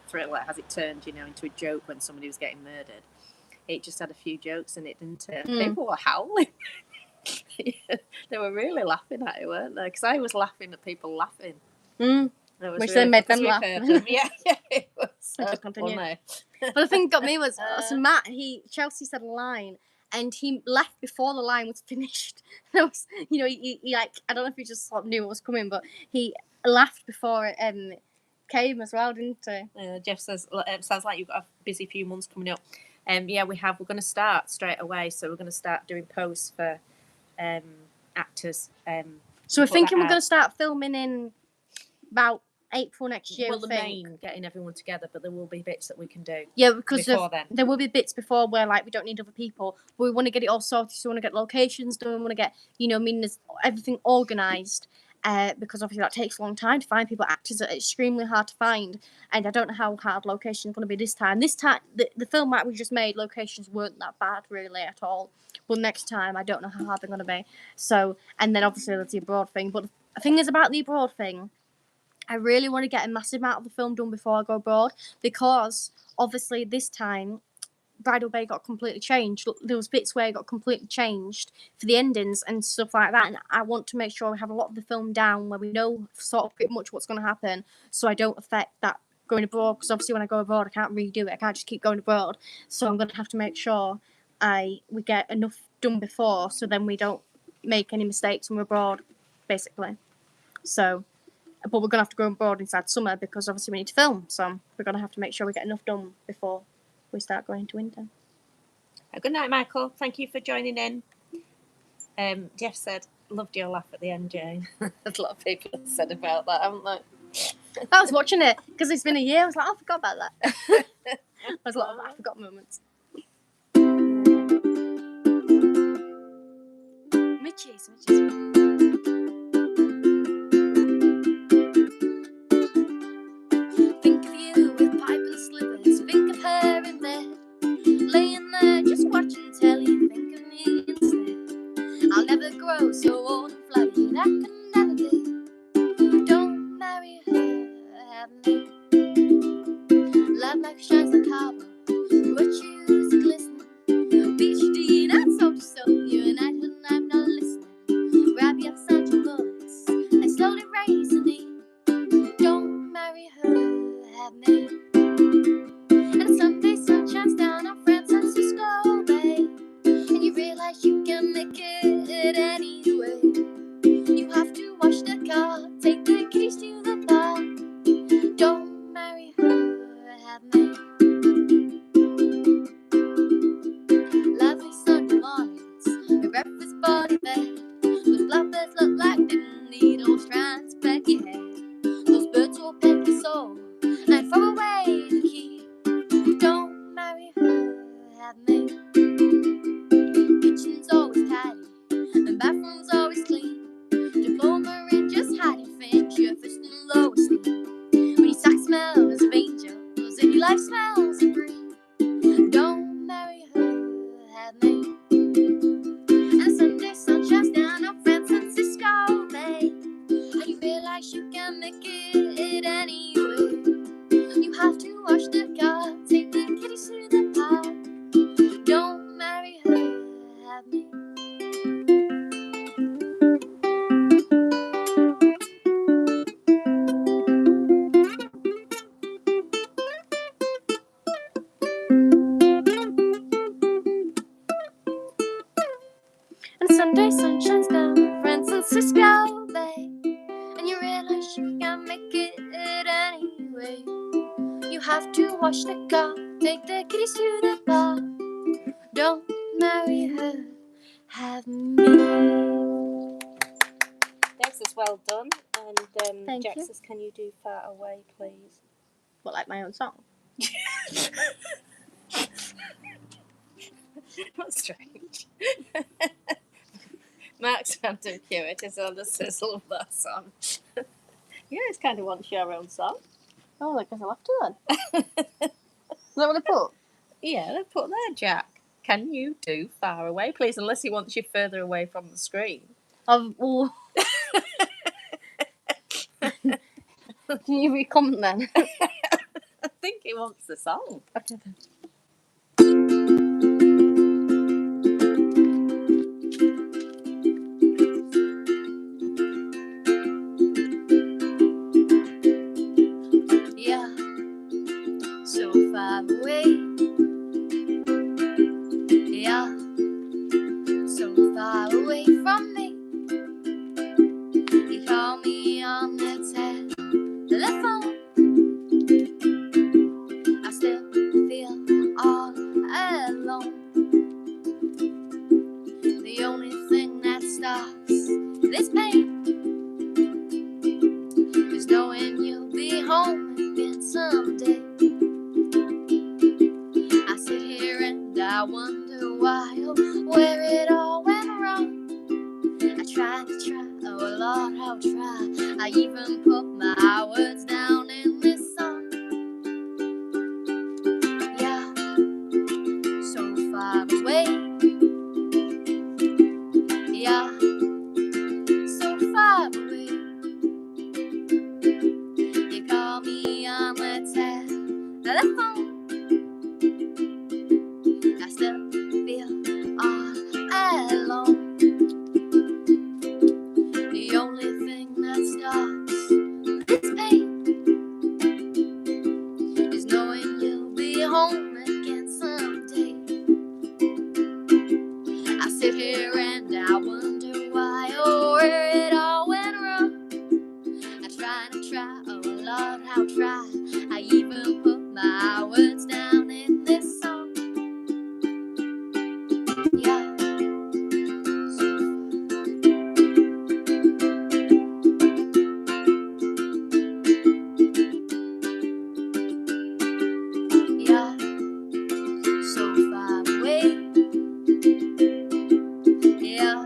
thriller, as it turned, into a joke when somebody was getting murdered. It just had a few jokes in it, didn't it? People were howling. They were really laughing at it, weren't they? Because I was laughing at people laughing. Which then made them laugh. Yeah, it was so funny. But the thing that got me was, so Matt, Chelsea said a line, and he left before the line was finished. That was, he like, I don't know if he just sort of knew what was coming, but he laughed before it came as well, didn't he? Jeff says, sounds like you've got a busy few months coming up. Yeah, we have. We're going to start straight away, so we're going to start doing posts for actors. So we're thinking we're going to start filming in about April next year. Well, the main, getting everyone together, but there will be bits that we can do. Yeah, because there will be bits before where like we don't need other people, but we want to get it all sorted. So we want to get locations done. We want to get everything organised. Because obviously that takes a long time to find people. Actors are extremely hard to find, and I don't know how hard locations are going to be this time. This time, the film that we just made, locations weren't that bad really at all. But next time, I don't know how hard they're going to be. So, and then obviously there's the abroad thing. But the thing is about the abroad thing, I really want to get a massive amount of the film done before I go abroad, because obviously this time Bridal Bay got completely changed. There was bits where it got completely changed for the endings and stuff like that, and I want to make sure we have a lot of the film down where we know sort of pretty much what's going to happen, so I don't affect that going abroad, because obviously when I go abroad I can't redo it. I can't just keep going abroad, so I'm going to have to make sure we get enough done before, so then we don't make any mistakes when we're abroad, basically. So, but we're going to have to go abroad inside summer because obviously we need to film, so we're going to have to make sure we get enough done before we start going into winter. Good night, Michael. Thank you for joining in. Jeff said, loved your laugh at the end, Jane. There's a lot of people have said about that, haven't they? I was watching it because it's been a year. I was like, oh, I forgot about that. There's a lot of I forgot moments. Mitchie's. Think of you with pipe and slippers. Think of her in bed, laying there just watching telly. Think of me instead. I'll never grow so old and flabby. That can never be. Don't marry her, have me. Love like shines like carbon, virtues glistening. Beachy Dean, I told you so. You're an idol and I'm not listening. One day sun shines down San Francisco Bay, and you realize you can't make it anyway. You have to wash the car, take the kiddies to the bar. Don't marry her, have me. Dex is well done. And Thank Jax you. says, can you do Far Away, please? What, like my own song? That's strange. Mark's random curate is on the sizzle of that song. Yeah, it's kind of wants your own song. Oh, I guess I'll have to then. Is that what I put? Yeah, they put there, Jack. Can you do Far Away, please? Unless he wants you further away from the screen. Oh. Can you re-comment then? I think he wants the song. Okay then. Yeah, so far away. Yeah, so far away from me. You call me on the telephone. I still feel all alone. The only thing that stops this pain is knowing you'll be home again someday. I sit here and I wonder why, oh, where it all went wrong. I try, oh Lord, how try. I even put my words down in this song. Yeah, so far away. Yeah, so far away. You call me on the telephone. I still feel all alone. The only thing that stops this pain is knowing you'll be home again someday. I sit here and I wonder why, oh, where it all went wrong. I try, oh Lord, how try. I even put my words down in this song. Yeah. Yeah, so far away. Yeah,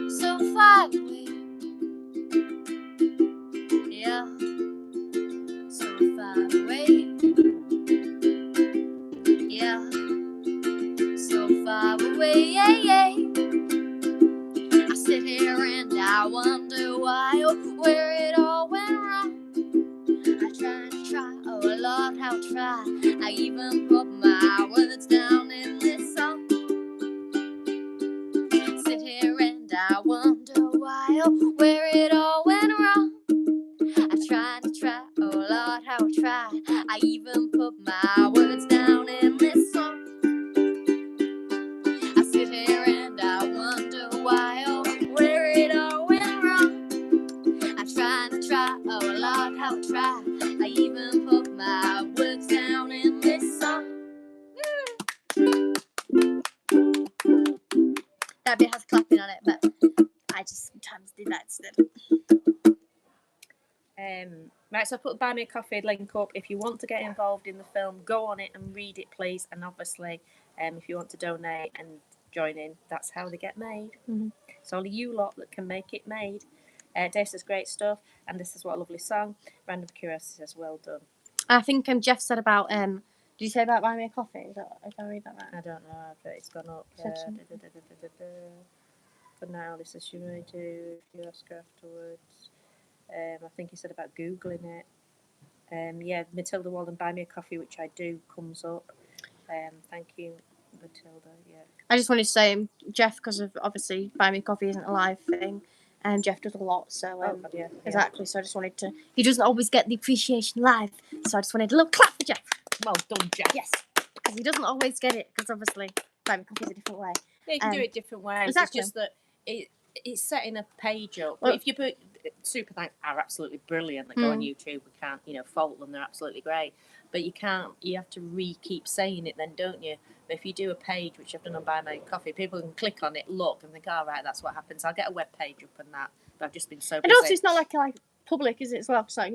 so far away. Yeah, so far away. Yeah, so far away. Yeah, yeah. I sit here and I wonder why, oh, where it all went wrong. I try, oh Lord, how try. I even put my words down in this song. Sit here and I wonder why, oh, where it all went wrong. I try, oh Lord, how try. I even put my words down in this song. I sit here and I wonder why, oh, where it all went wrong. I try, oh Lord, how try. I even put my words down in this song. That bit has clapping on it, but I just sometimes do that instead. Right, so I put the Buy Me a Coffee link up. If you want to get involved in the film, go on it and read it, please. And obviously, if you want to donate and join in, that's how they get made. Mm-hmm. It's only you lot that can make it made. Dave says great stuff, and this is what a lovely song. Random Curiosity says well done. I think Jeff said about did you say about Buy Me a Coffee? Did I read that right? I don't know, but it's gone up. But now this is you may do if you ask her afterwards. I think he said about Googling it. Yeah, Matilda Walden, Buy Me a Coffee, which I do, comes up. Thank you, Matilda. Yeah. I just wanted to say, Jeff, because of obviously Buy Me a Coffee isn't a live thing, and Jeff does a lot, so yeah. Exactly. So I just wanted to. He doesn't always get the appreciation live, so I just wanted a little clap for Jeff. Well done, Jeff. Yes, because he doesn't always get it, because obviously time coffee is a different way. Yeah, you can do it different ways. Exactly. It's just that it's setting a page up. Well, if you put super thanks are absolutely brilliant that go on YouTube. We can't, fault them. They're absolutely great. But you can't. You have to keep saying it, then, don't you? But if you do a page, which I've done on Buy My Coffee, people can click on it, look, and think, "All right, that's what happens." I'll get a web page up and that. But I've just been so busy. And also, it's not like public, is it? As well, so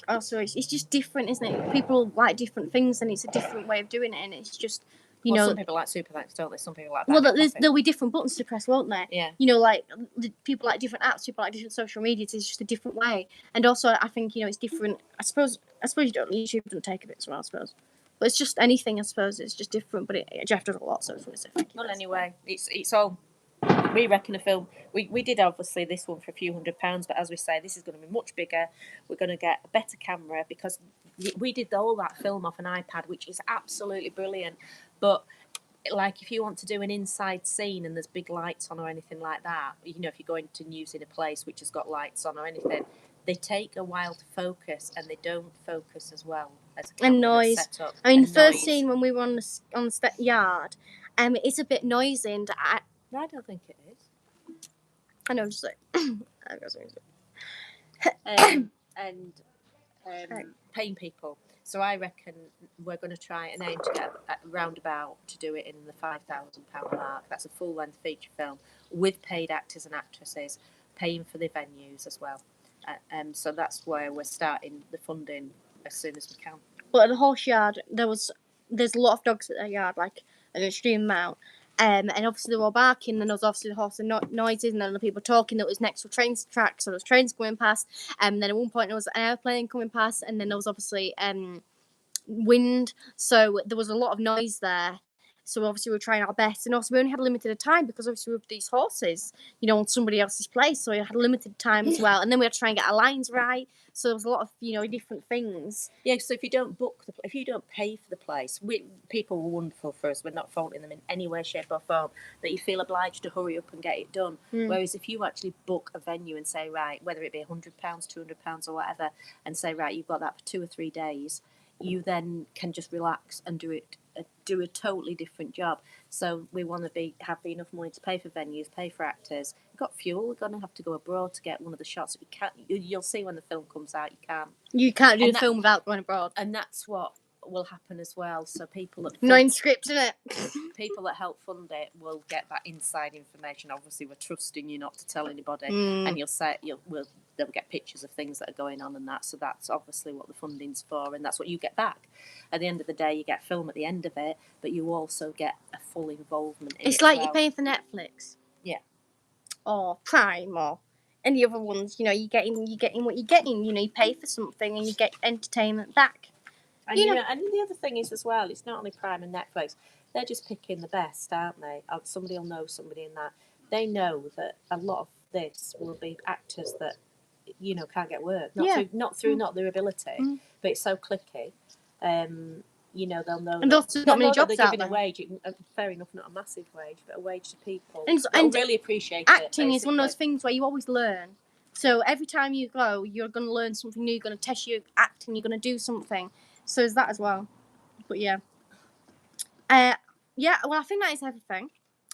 also it's just different, isn't it? People like different things, and it's a different way of doing it, and it's just. Some people like super thanks, don't they? Some people like there'll be different buttons to press, won't there? Yeah. People like different apps, people like different social medias. It's just a different way, and also I think it's different. I suppose YouTube doesn't take a bit as well. I suppose, but it's just anything. I suppose it's just different. But Jeff does a lot, so it's well, anyway, it's all. We reckon a film. We did obviously this one for a few £100s, but as we say, this is going to be much bigger. We're going to get a better camera because we did all that film off an iPad, which is absolutely brilliant. But like if you want to do an inside scene and there's big lights on or anything like that, if you're going to use in a place which has got lights on or anything, they take a while to focus and they don't focus as well as a camera and noise. Set up. I mean, the first scene when we were on the yard, it's a bit noisy, and I don't think it is. I know, just like paying people. So I reckon we're going to try and aim to get roundabout to do it in the £5,000 mark. That's a full-length feature film with paid actors and actresses, paying for the venues as well. So that's where we're starting the funding as soon as we can. But at the horse yard, there's a lot of dogs at the yard, like an extreme amount. And obviously they were all barking, and there was obviously the horse and noises, and then the people talking that was next to a train track, so there was trains going past. And then at one point there was an airplane coming past, and then there was obviously wind, so there was a lot of noise there. So obviously we were trying our best, and also we only had a limited time because obviously with these horses, on somebody else's place, so we had a limited time as well. And then we had to try and get our lines right. So there was a lot of different things. Yeah. So if you don't if you don't pay for the place, people were wonderful for us. We're not faulting them in any way, shape, or form. But you feel obliged to hurry up and get it done. Whereas if you actually book a venue and say, right, whether it be £100, £200, or whatever, and say, right, you've got that for 2 or 3 days, you then can just relax and do a totally different job. So we want to have enough money to pay for venues, pay for actors. We've got fuel. We're going to have to go abroad to get one of the shots. You'll see when the film comes out. You can't do the film without going abroad. And that's what will happen as well. So people that no script in it. People that help fund it will get that inside information. Obviously, we're trusting you not to tell anybody, and they'll get pictures of things that are going on and that. So that's obviously what the funding's for, and that's what you get back. At the end of the day, you get film at the end of it, but you also get a full involvement in it. It's like you're paying for Netflix. Yeah. Or Prime or any other ones. You're getting what you're getting. You pay for something and you get entertainment back. And the other thing is as well, it's not only Prime and Netflix. They're just picking the best, aren't they? Somebody will know somebody in that. They know that a lot of this will be actors that can't get work. Not through their ability, but it's so clicky. They'll know. And also not many jobs they're out giving there. A wage, fair enough, not a massive wage, but a wage to people. And really appreciate acting it. Acting is one of those things where you always learn. So every time you go, you're going to learn something new. You're going to test your acting. You're going to do something. So there's that as well. But yeah. Well, I think that is everything.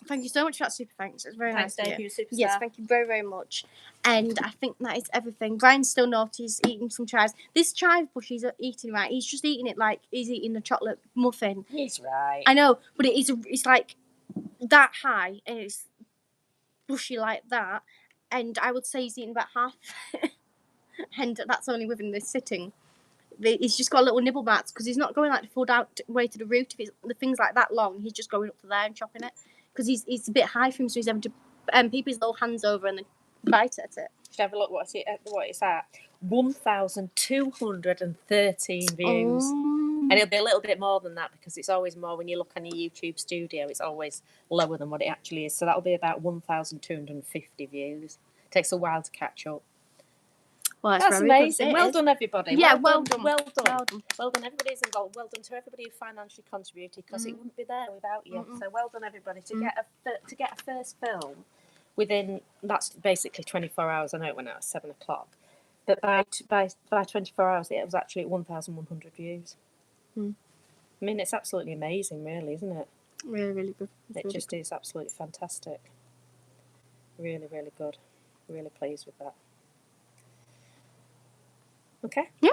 Thank you so much for that super thanks. It's very nice. Thanks, Dave. You're a superstar. Yes, thank you very, very much. And I think that is everything. Brian's still naughty. He's eating some chives. This chive bush he's eating, right? He's just eating it like he's eating a chocolate muffin. He's right. I know, but it's like that high and it's bushy like that. And I would say he's eating about half. And that's only within this sitting. He's just got a little nibble marks because he's not going like the full way to the root. If the thing's like that long, he's just going up to there and chopping it. Because he's a bit high for him, so he's having to peep his little hands over and then bite at it. Should have a look what it's at. 1,213 views. And it'll be a little bit more than that because it's always more when you look on your YouTube studio, it's always lower than what it actually is. So that'll be about 1,250 views. It takes a while to catch up. Well, that's amazing. Well done, everybody. Yeah, well done. Everybody's involved. Well done to everybody who financially contributed because it wouldn't be there without you. So well done, everybody, to get a first film within. That's basically 24 hours. I know it went out at 7 o'clock, but by 24 hours, it was actually at 1,100 views. I mean, it's absolutely amazing, really, isn't it? Really, really good. It just is absolutely fantastic. Really, really good. Really pleased with that. Okay. Yeah.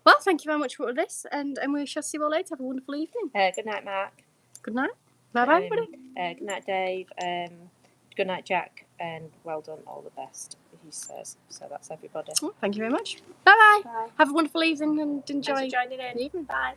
Well, thank you very much for all this, and we shall see you all later. Have a wonderful evening. Good night, Mark. Good night. Bye-bye, everybody. Good night, Dave. Good night, Jack, and well done, all the best, he says. So that's everybody. Oh, thank you very much. Bye-bye. Bye. Have a wonderful evening and enjoy Thanks for joining in. the evening. Bye.